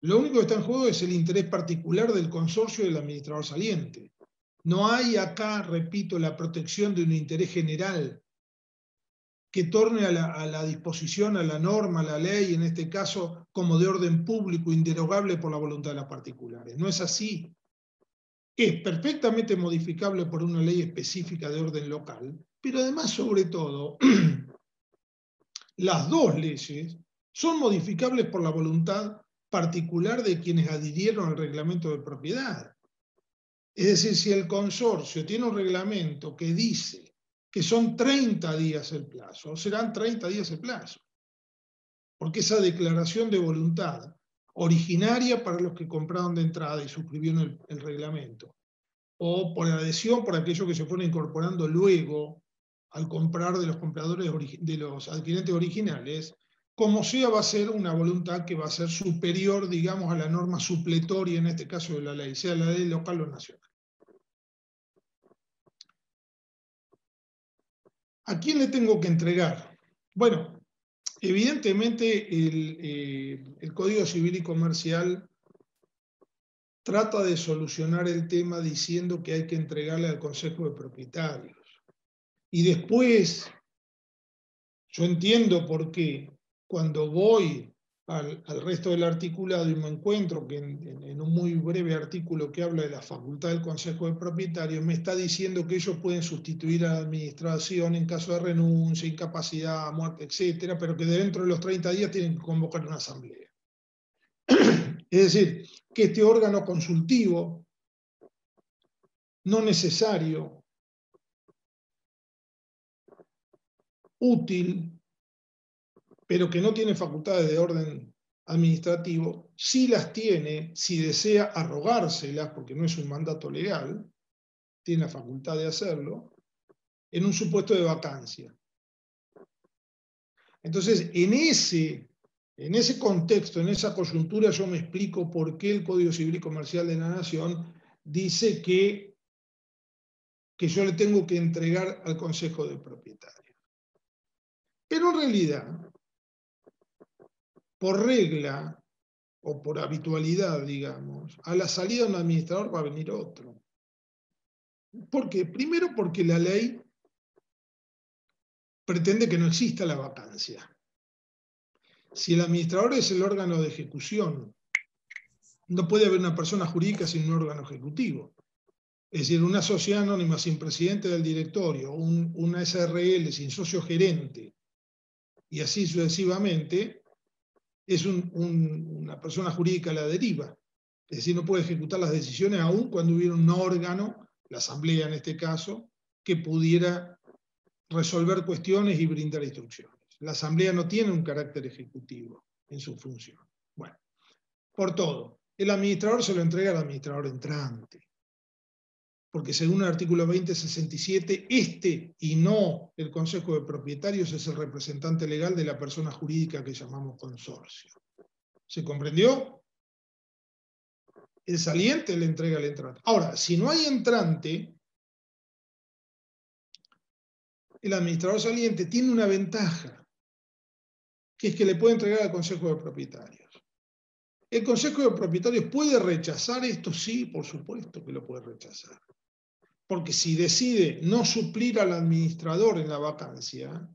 Lo único que está en juego es el interés particular del consorcio del administrador saliente. No hay acá, repito, la protección de un interés general que torne a la disposición, a la norma, a la ley, en este caso, como de orden público, inderogable por la voluntad de las particulares. No es así. Es perfectamente modificable por una ley específica de orden local, pero además, sobre todo, las dos leyes son modificables por la voluntad particular de quienes adhirieron al reglamento de propiedad. Es decir, si el consorcio tiene un reglamento que dice que son 30 días el plazo, serán 30 días el plazo. Porque esa declaración de voluntad originaria para los que compraron de entrada y suscribieron el reglamento, o por adhesión por aquellos que se fueron incorporando luego al comprar de los compradores, de los adquirentes originales, como sea, va a ser una voluntad que va a ser superior, digamos, a la norma supletoria, en este caso de la ley, sea la ley local o nacional. ¿A quién le tengo que entregar? Bueno, evidentemente el Código Civil y Comercial trata de solucionar el tema diciendo que hay que entregarle al Consejo de Propietarios. Y después, yo entiendo por qué, cuando voy al resto del articulado y me encuentro que en un muy breve artículo que habla de la facultad del Consejo de Propietarios, me está diciendo que ellos pueden sustituir a la administración en caso de renuncia, incapacidad, muerte, etcétera, pero que dentro de los 30 días tienen que convocar una asamblea. Es decir, que este órgano consultivo, no necesario, útil, pero que no tiene facultades de orden administrativo, sí las tiene, si desea arrogárselas, porque no es un mandato legal, tiene la facultad de hacerlo, en un supuesto de vacancia. Entonces, en ese contexto, en esa coyuntura, yo me explico por qué el Código Civil y Comercial de la Nación dice que yo le tengo que entregar al Consejo de Propietarios. Pero en realidad, por regla o por habitualidad, digamos, a la salida de un administrador va a venir otro. ¿Por qué? Primero porque la ley pretende que no exista la vacancia. Si el administrador es el órgano de ejecución, no puede haber una persona jurídica sin un órgano ejecutivo. Es decir, una sociedad anónima sin presidente del directorio, una SRL sin socio gerente, y así sucesivamente, es una persona jurídica a la deriva. Es decir, no puede ejecutar las decisiones aún cuando hubiera un órgano, la asamblea en este caso, que pudiera resolver cuestiones y brindar instrucciones. La asamblea no tiene un carácter ejecutivo en su función. Bueno, por todo, el administrador se lo entrega al administrador entrante. Porque según el artículo 2067, este y no el Consejo de Propietarios es el representante legal de la persona jurídica que llamamos consorcio. ¿Se comprendió? El saliente le entrega al entrante. Ahora, si no hay entrante, el administrador saliente tiene una ventaja, que es que le puede entregar al Consejo de Propietarios. ¿El Consejo de Propietarios puede rechazar esto? Sí, por supuesto que lo puede rechazar. Porque si decide no suplir al administrador en la vacancia,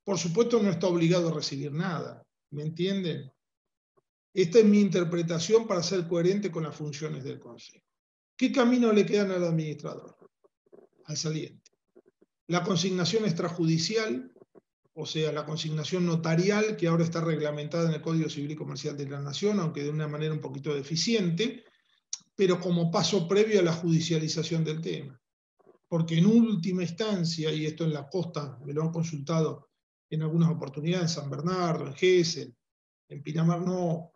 por supuesto no está obligado a recibir nada. ¿Me entienden? Esta es mi interpretación para ser coherente con las funciones del Consejo. ¿Qué camino le quedan al administrador? Al saliente. La consignación extrajudicial, o sea, la consignación notarial, que ahora está reglamentada en el Código Civil y Comercial de la Nación, aunque de una manera un poquito deficiente, pero como paso previo a la judicialización del tema. Porque en última instancia, y esto en la costa me lo han consultado en algunas oportunidades, en San Bernardo, en Gesell, En Pinamar no.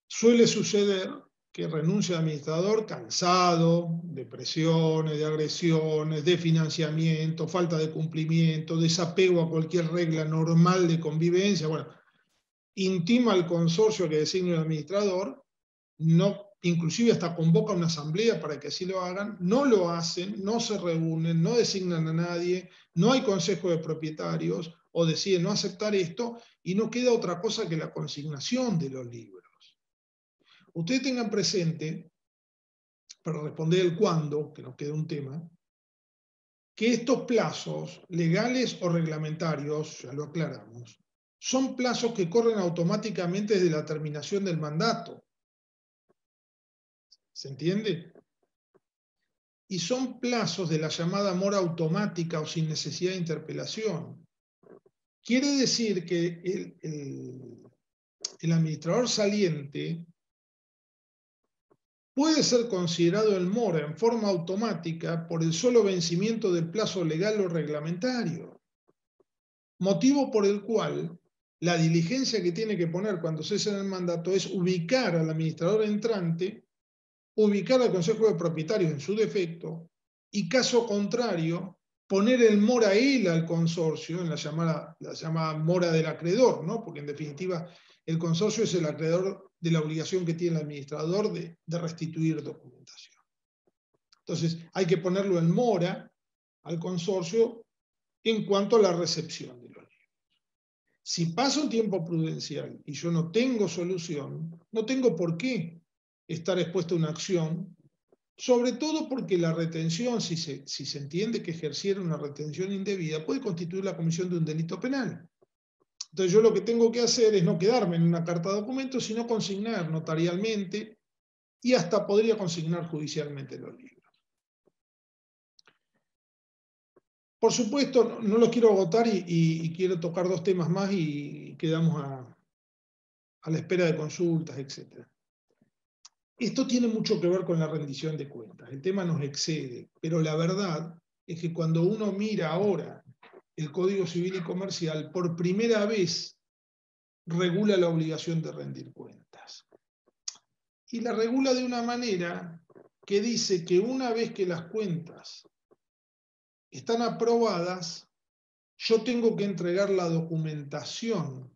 Suele suceder que renuncia el administrador cansado de presiones, de agresiones, de financiamiento, falta de cumplimiento, desapego a cualquier regla normal de convivencia. Bueno, intima al consorcio que designe el administrador, no, inclusive hasta convoca una asamblea para que así lo hagan, no lo hacen, no se reúnen, no designan a nadie, no hay consejo de propietarios o deciden no aceptar esto y no queda otra cosa que la consignación de los libros. Ustedes tengan presente, para responder el cuándo, que nos queda un tema, que estos plazos legales o reglamentarios, ya lo aclaramos, son plazos que corren automáticamente desde la terminación del mandato. ¿Se entiende? Y son plazos de la llamada mora automática o sin necesidad de interpelación. Quiere decir que el administrador saliente puede ser considerado en mora en forma automática por el solo vencimiento del plazo legal o reglamentario. Motivo por el cual la diligencia que tiene que poner cuando cesa el mandato es ubicar al administrador entrante, ubicar al Consejo de Propietarios en su defecto y, caso contrario, poner en mora él al consorcio, en la llamada mora del acreedor, ¿no? Porque en definitiva el consorcio es el acreedor de la obligación que tiene el administrador de restituir documentación. Entonces hay que ponerlo en mora al consorcio en cuanto a la recepción de los libros. Si pasa un tiempo prudencial y yo no tengo solución, no tengo por qué estar expuesto a una acción, sobre todo porque la retención, si se entiende que ejerciera una retención indebida, puede constituir la comisión de un delito penal. Entonces yo lo que tengo que hacer es no quedarme en una carta de documento, sino consignar notarialmente y hasta podría consignar judicialmente los libros. Por supuesto, no los quiero agotar y quiero tocar dos temas más y quedamos a la espera de consultas, etc. Esto tiene mucho que ver con la rendición de cuentas. El tema nos excede, pero la verdad es que cuando uno mira ahora el Código Civil y Comercial, por primera vez regula la obligación de rendir cuentas. Y la regula de una manera que dice que una vez que las cuentas están aprobadas, yo tengo que entregar la documentación,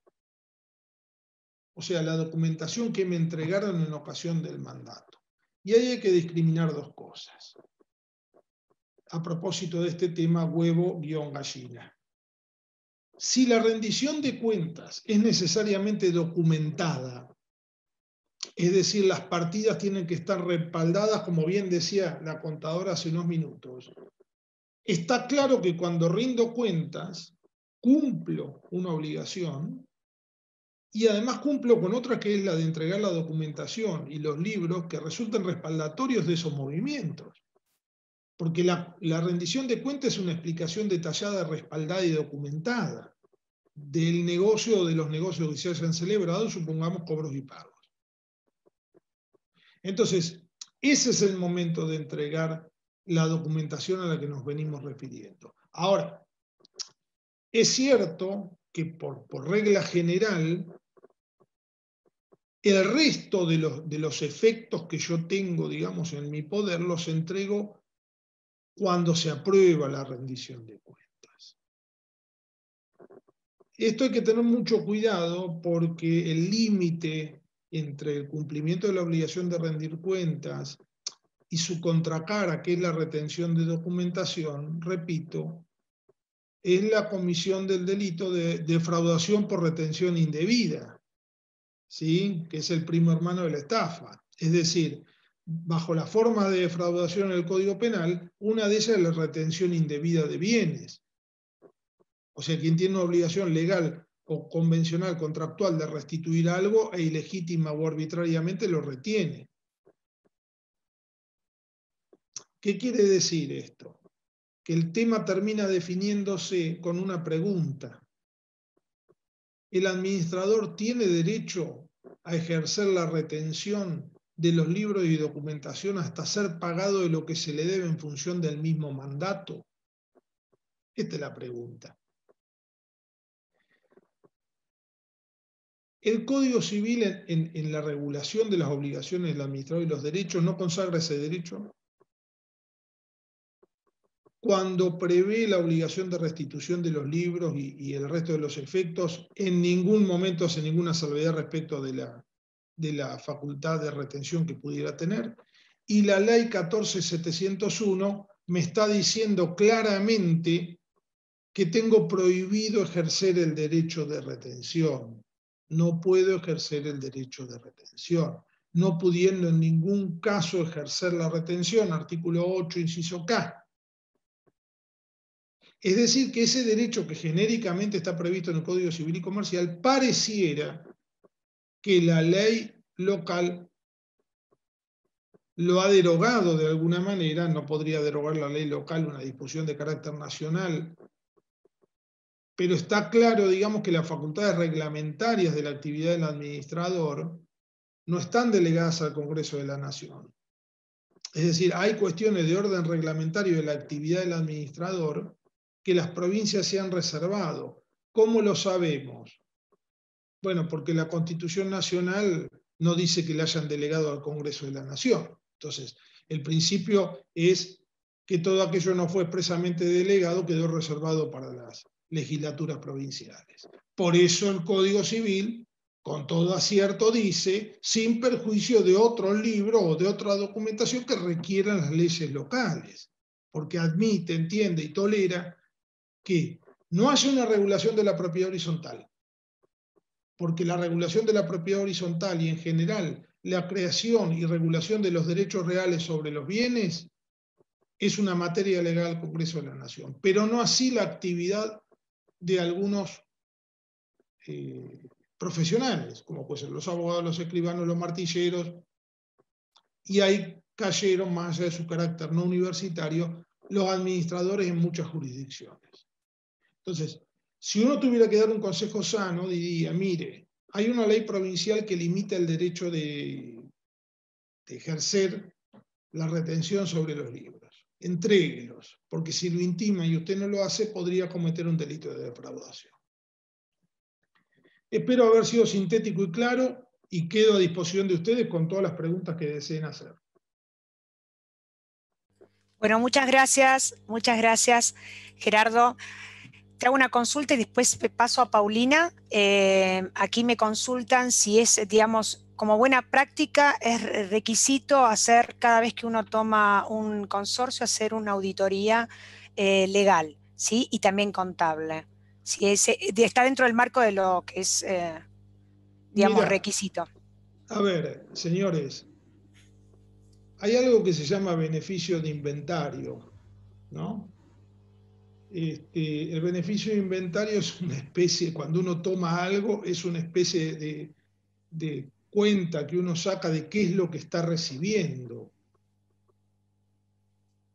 o sea, la documentación que me entregaron en ocasión del mandato. Y ahí hay que discriminar dos cosas. A propósito de este tema, huevo-gallina. Si la rendición de cuentas es necesariamente documentada, es decir, las partidas tienen que estar respaldadas, como bien decía la contadora hace unos minutos, está claro que cuando rindo cuentas, cumplo una obligación y además cumplo con otra que es la de entregar la documentación y los libros que resulten respaldatorios de esos movimientos. Porque la rendición de cuentas es una explicación detallada, respaldada y documentada del negocio o de los negocios que se hayan celebrado, supongamos cobros y pagos. Entonces, ese es el momento de entregar la documentación a la que nos venimos refiriendo. Ahora, es cierto que por regla general, el resto de los efectos que yo tengo, digamos, en mi poder, los entrego cuando se aprueba la rendición de cuentas. Esto hay que tener mucho cuidado porque el límite entre el cumplimiento de la obligación de rendir cuentas y su contracara, que es la retención de documentación, repito, es la comisión del delito de defraudación por retención indebida, ¿sí? Que es el primo hermano de la estafa. Es decir, bajo la forma de defraudación en el Código Penal, una de ellas es la retención indebida de bienes. O sea, quien tiene una obligación legal o convencional, contractual de restituir algo e ilegítima o arbitrariamente lo retiene. ¿Qué quiere decir esto? Que el tema termina definiéndose con una pregunta. ¿El administrador tiene derecho a ejercer la retención de los libros y documentación hasta ser pagado de lo que se le debe en función del mismo mandato? Esta es la pregunta. El Código Civil en la regulación de las obligaciones del administrador y los derechos no consagra ese derecho. Cuando prevé la obligación de restitución de los libros y el resto de los efectos, en ningún momento hace ninguna salvedad respecto de la facultad de retención que pudiera tener. Y la ley 14.701 me está diciendo claramente que tengo prohibido ejercer el derecho de retención. No puedo ejercer el derecho de retención, no pudiendo en ningún caso ejercer la retención, artículo 8, inciso K. Es decir, que ese derecho que genéricamente está previsto en el Código Civil y Comercial pareciera que la ley local lo ha derogado de alguna manera. No podría derogar la ley local una disposición de carácter nacional, pero está claro, digamos, que las facultades reglamentarias de la actividad del administrador no están delegadas al Congreso de la Nación. Es decir, hay cuestiones de orden reglamentario de la actividad del administrador que las provincias se han reservado. ¿Cómo lo sabemos? Bueno, porque la Constitución Nacional no dice que le hayan delegado al Congreso de la Nación. Entonces, el principio es que todo aquello no fue expresamente delegado, quedó reservado para las legislaturas provinciales. Por eso el Código Civil, con todo acierto, dice, sin perjuicio de otro libro o de otra documentación que requieran las leyes locales, porque admite, entiende y tolera que no haya una regulación de la propiedad horizontal, porque la regulación de la propiedad horizontal y en general la creación y regulación de los derechos reales sobre los bienes es una materia legal del Congreso de la Nación, pero no así la actividad de algunos profesionales, como pueden ser los abogados, los escribanos, los martilleros, y ahí cayeron, más allá de su carácter no universitario, los administradores en muchas jurisdicciones. Entonces, si uno tuviera que dar un consejo sano, diría, mire, hay una ley provincial que limita el derecho de ejercer la retención sobre los libros. Entréguelos, porque si lo intima y usted no lo hace, podría cometer un delito de defraudación. Espero haber sido sintético y claro y quedo a disposición de ustedes con todas las preguntas que deseen hacer. Bueno, muchas gracias, Gerardo. Te hago una consulta y después paso a Paulina. Aquí me consultan si es, digamos, como buena práctica, es requisito hacer, cada vez que uno toma un consorcio, hacer una auditoría legal, ¿sí? Y también contable. Si está dentro del marco de lo que es, digamos, Mira, requisito. A ver, señores, hay algo que se llama beneficio de inventario, ¿no? El beneficio de inventario es una especie, cuando uno toma algo, es una especie de cuenta que uno saca de qué es lo que está recibiendo.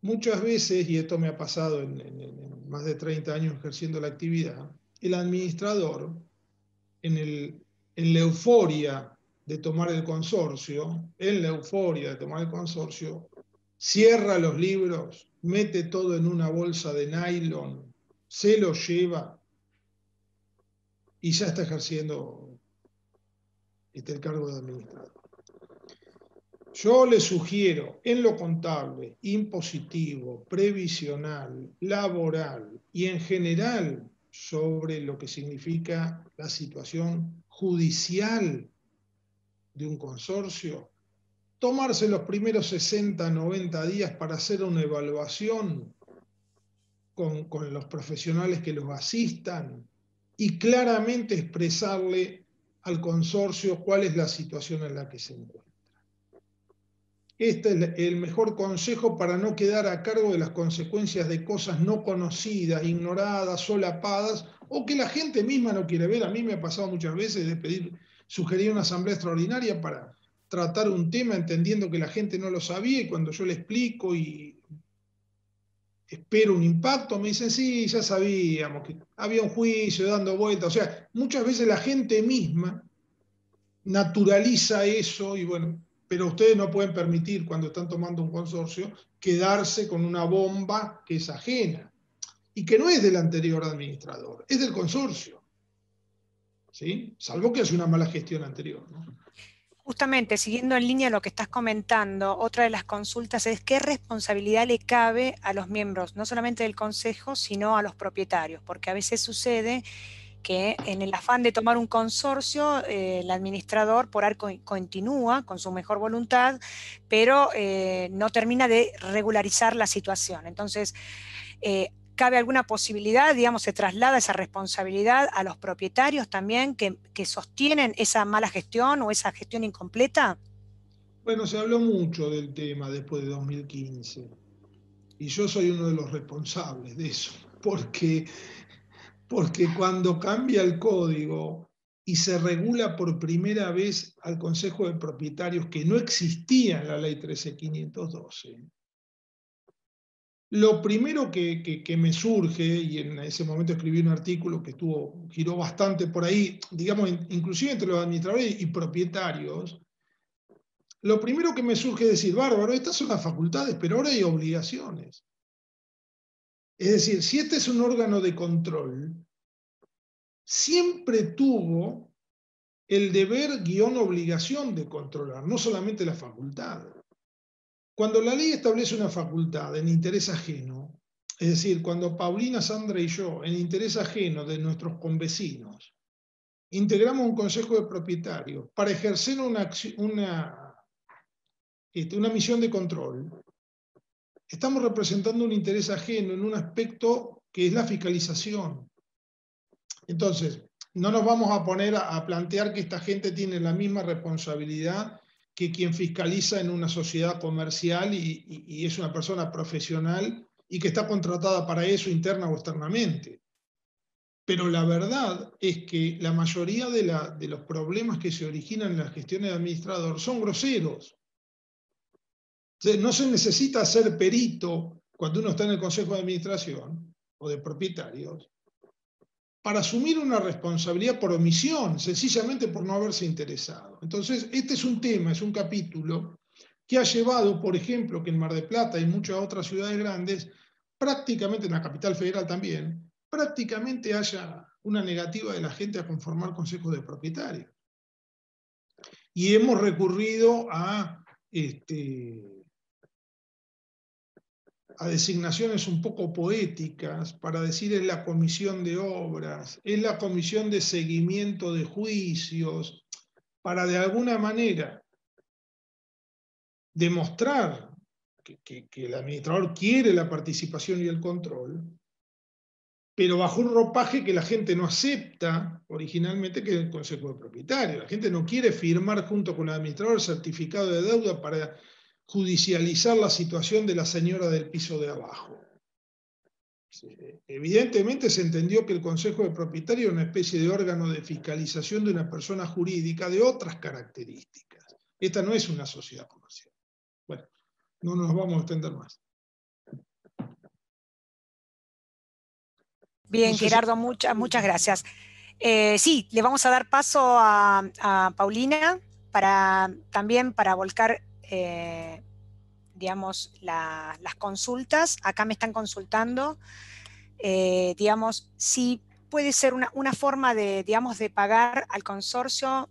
Muchas veces, y esto me ha pasado en más de 30 años ejerciendo la actividad, el administrador, en la euforia de tomar el consorcio, cierra los libros, mete todo en una bolsa de nylon, se lo lleva y ya está ejerciendo el cargo de administrador. Yo le sugiero en lo contable, impositivo, previsional, laboral y en general sobre lo que significa la situación judicial de un consorcio, tomarse los primeros 60, 90 días para hacer una evaluación con los profesionales que los asistan y claramente expresarle al consorcio cuál es la situación en la que se encuentra. Este es el mejor consejo para no quedar a cargo de las consecuencias de cosas no conocidas, ignoradas, solapadas, o que la gente misma no quiere ver. A mí me ha pasado muchas veces de sugerir una asamblea extraordinaria para tratar un tema entendiendo que la gente no lo sabía, y cuando yo le explico y espero un impacto, me dicen, sí, ya sabíamos que había un juicio dando vueltas. O sea, muchas veces la gente misma naturaliza eso y bueno, pero ustedes no pueden permitir, cuando están tomando un consorcio, quedarse con una bomba que es ajena y que no es del anterior administrador, es del consorcio. ¿sí? Salvo que haya una mala gestión anterior, ¿no? Justamente, siguiendo en línea lo que estás comentando, otra de las consultas es qué responsabilidad le cabe a los miembros, no solamente del consejo, sino a los propietarios, porque a veces sucede que en el afán de tomar un consorcio, el administrador por ahí continúa con su mejor voluntad, pero no termina de regularizar la situación. Entonces, ¿cabe alguna posibilidad, digamos, se traslada esa responsabilidad a los propietarios también que sostienen esa mala gestión o esa gestión incompleta? Bueno, se habló mucho del tema después de 2015 y yo soy uno de los responsables de eso, porque cuando cambia el código y se regula por primera vez al Consejo de Propietarios, que no existía en la ley 13512, lo primero que me surge, y en ese momento escribí un artículo que giró bastante por ahí, digamos, inclusive entre los administradores y propietarios, lo primero que me surge es decir, bárbaro, estas son las facultades, pero ahora hay obligaciones. Es decir, si este es un órgano de control, siempre tuvo el deber guión obligación de controlar, no solamente la facultad. Cuando la ley establece una facultad en interés ajeno, es decir, cuando Paulina, Sandra y yo, en interés ajeno de nuestros convecinos, integramos un consejo de propietarios para ejercer una misión de control, estamos representando un interés ajeno en un aspecto que es la fiscalización. Entonces, no nos vamos a poner a plantear que esta gente tiene la misma responsabilidad que quien fiscaliza en una sociedad comercial y es una persona profesional y que está contratada para eso interna o externamente. Pero la verdad es que la mayoría de los problemas que se originan en las gestiones de administrador son groseros. No se necesita ser perito cuando uno está en el consejo de administración o de propietarios para asumir una responsabilidad por omisión, sencillamente por no haberse interesado. Entonces, este es un tema, es un capítulo que ha llevado, por ejemplo, que en Mar del Plata y en muchas otras ciudades grandes, prácticamente en la capital federal también, prácticamente haya una negativa de la gente a conformar consejos de propietarios. Y hemos recurrido a designaciones un poco poéticas para decir es la comisión de obras, es la comisión de seguimiento de juicios, para de alguna manera demostrar que el administrador quiere la participación y el control, pero bajo un ropaje que la gente no acepta originalmente, que es el consejo de propietarios. La gente no quiere firmar junto con el administrador el certificado de deuda para judicializar la situación de la señora del piso de abajo. Evidentemente se entendió que el Consejo de Propietarios era una especie de órgano de fiscalización de una persona jurídica de otras características. Esta no es una sociedad comercial. Bueno, no nos vamos a extender más. Bien, No sé Gerardo, muchas gracias. Sí, le vamos a dar paso a Paulina también para volcar digamos, las consultas. Acá me están consultando, digamos, si puede ser una forma de, digamos, de pagar al consorcio,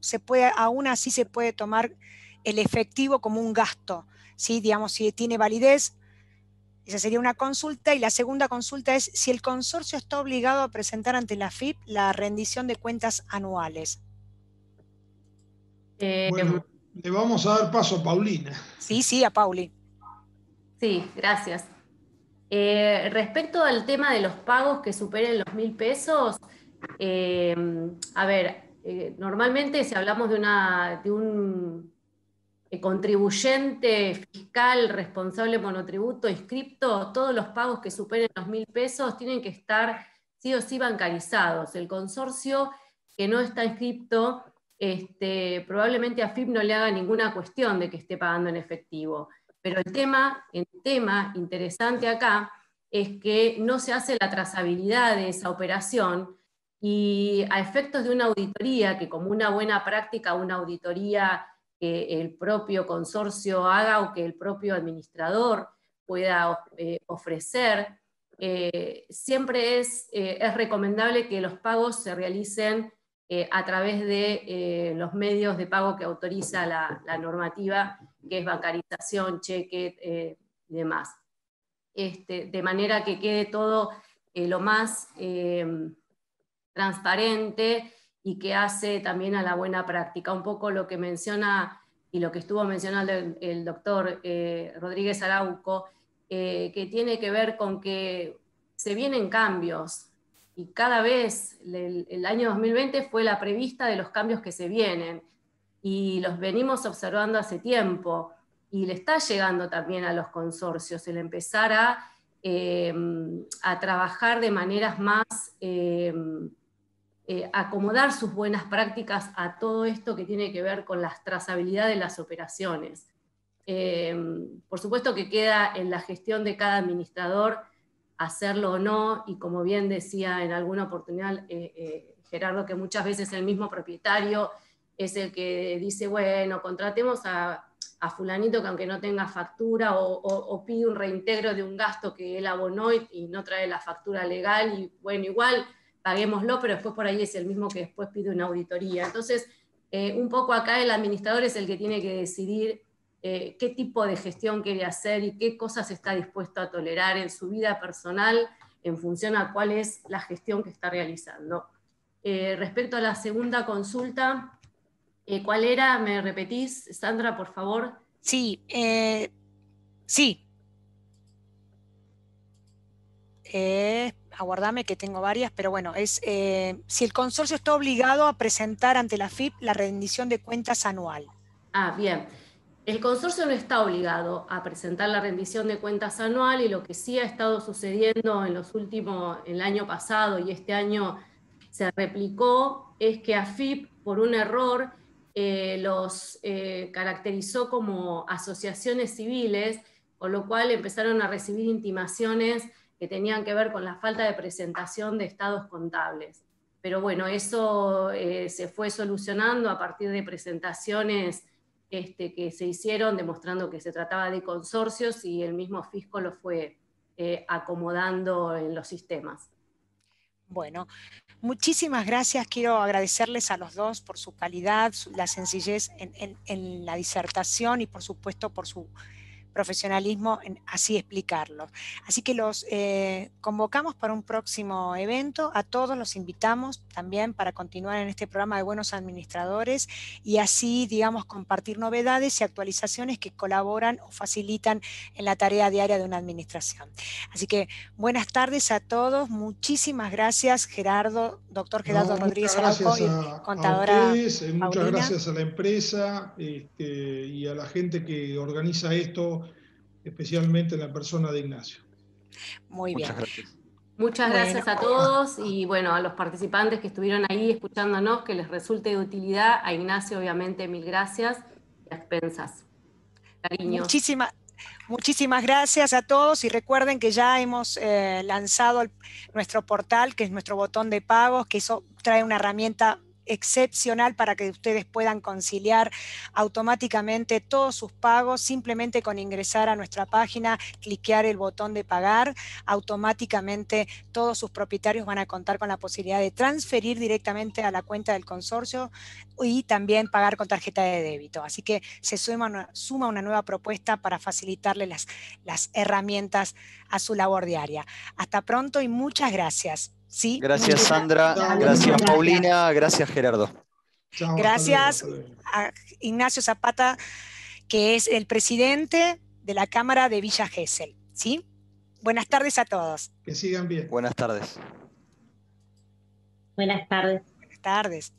aún así se puede tomar el efectivo como un gasto, ¿sí? Digamos, si tiene validez. Esa sería una consulta. Y la segunda consulta es si el consorcio está obligado a presentar ante la AFIP la rendición de cuentas anuales. Bueno, le vamos a dar paso a Paulina. Sí, a Pauli. Sí, gracias. Respecto al tema de los pagos que superen los 1.000 pesos, a ver, normalmente si hablamos de un contribuyente fiscal responsable monotributo inscripto, todos los pagos que superen los 1.000 pesos tienen que estar sí o sí bancarizados. El consorcio que no está inscripto, probablemente a AFIP no le haga ninguna cuestión de que esté pagando en efectivo. Pero el tema interesante acá es que no se hace la trazabilidad de esa operación y a efectos de una auditoría, que como una buena práctica, una auditoría que el propio consorcio haga o que el propio administrador pueda ofrecer, siempre es recomendable que los pagos se realicen a través de los medios de pago que autoriza la normativa, que es bancarización, cheque y demás. De manera que quede todo lo más transparente y que hace también a la buena práctica. Un poco lo que menciona y lo que estuvo mencionando el doctor Rodríguez Arauco, que tiene que ver con que se vienen cambios y cada vez el año 2020 fue la prevista de los cambios que se vienen y los venimos observando hace tiempo y le está llegando también a los consorcios el empezar a trabajar de maneras más acomodar sus buenas prácticas a todo esto que tiene que ver con la trazabilidad de las operaciones. Por supuesto que queda en la gestión de cada administrador hacerlo o no, y como bien decía en alguna oportunidad Gerardo, que muchas veces el mismo propietario es el que dice, bueno, contratemos a fulanito que aunque no tenga factura, o pide un reintegro de un gasto que él abonó y no trae la factura legal, y bueno, igual paguémoslo, pero después por ahí es el mismo que después pide una auditoría. Entonces, un poco acá el administrador es el que tiene que decidir qué tipo de gestión quiere hacer y qué cosas está dispuesto a tolerar en su vida personal en función a cuál es la gestión que está realizando. Respecto a la segunda consulta, ¿cuál era? ¿Me repetís, Sandra, por favor? Sí, sí. Aguardame que tengo varias, pero bueno, es si el consorcio está obligado a presentar ante la AFIP la rendición de cuentas anual. Ah, bien. El consorcio no está obligado a presentar la rendición de cuentas anual, y lo que sí ha estado sucediendo en el año pasado y este año se replicó, es que AFIP, por un error, los caracterizó como asociaciones civiles, con lo cual empezaron a recibir intimaciones que tenían que ver con la falta de presentación de estados contables. Pero bueno, eso se fue solucionando a partir de presentaciones que se hicieron demostrando que se trataba de consorcios, y el mismo fisco lo fue acomodando en los sistemas. Bueno, muchísimas gracias. Quiero agradecerles a los dos por su calidad, la sencillez en la disertación y por supuesto por su profesionalismo en así explicarlo. Así que los convocamos para un próximo evento. A todos los invitamos también para continuar en este programa de Buenos Administradores y así, digamos, compartir novedades y actualizaciones que colaboran o facilitan en la tarea diaria de una administración. Así que buenas tardes a todos. Muchísimas gracias, Gerardo, doctor Gerardo Rodríguez Arauco, y contadora a ustedes, muchas Paulina. Gracias a la empresa y a la gente que organiza esto, especialmente en la persona de Ignacio. Muy bien. Muchas gracias. Muchas gracias a todos, y bueno, a los participantes que estuvieron ahí escuchándonos, que les resulte de utilidad. A Ignacio, obviamente, mil gracias, y a expensas. Cariños. Muchísimas gracias a todos, y recuerden que ya hemos lanzado nuestro portal, que es nuestro botón de pagos, que eso trae una herramienta excepcional para que ustedes puedan conciliar automáticamente todos sus pagos, simplemente con ingresar a nuestra página, cliquear el botón de pagar, automáticamente todos sus propietarios van a contar con la posibilidad de transferir directamente a la cuenta del consorcio y también pagar con tarjeta de débito. Así que se suma una nueva propuesta para facilitarle las herramientas a su labor diaria. Hasta pronto y muchas gracias. ¿Sí? Gracias, Sandra. Gracias, Paulina. Gracias, Gerardo. Chao, gracias hasta luego. a Ignacio Zapata, que es el presidente de la Cámara de Villa Gesell. ¿Sí? Buenas tardes a todos. Que sigan bien. Buenas tardes. Buenas tardes. Buenas tardes.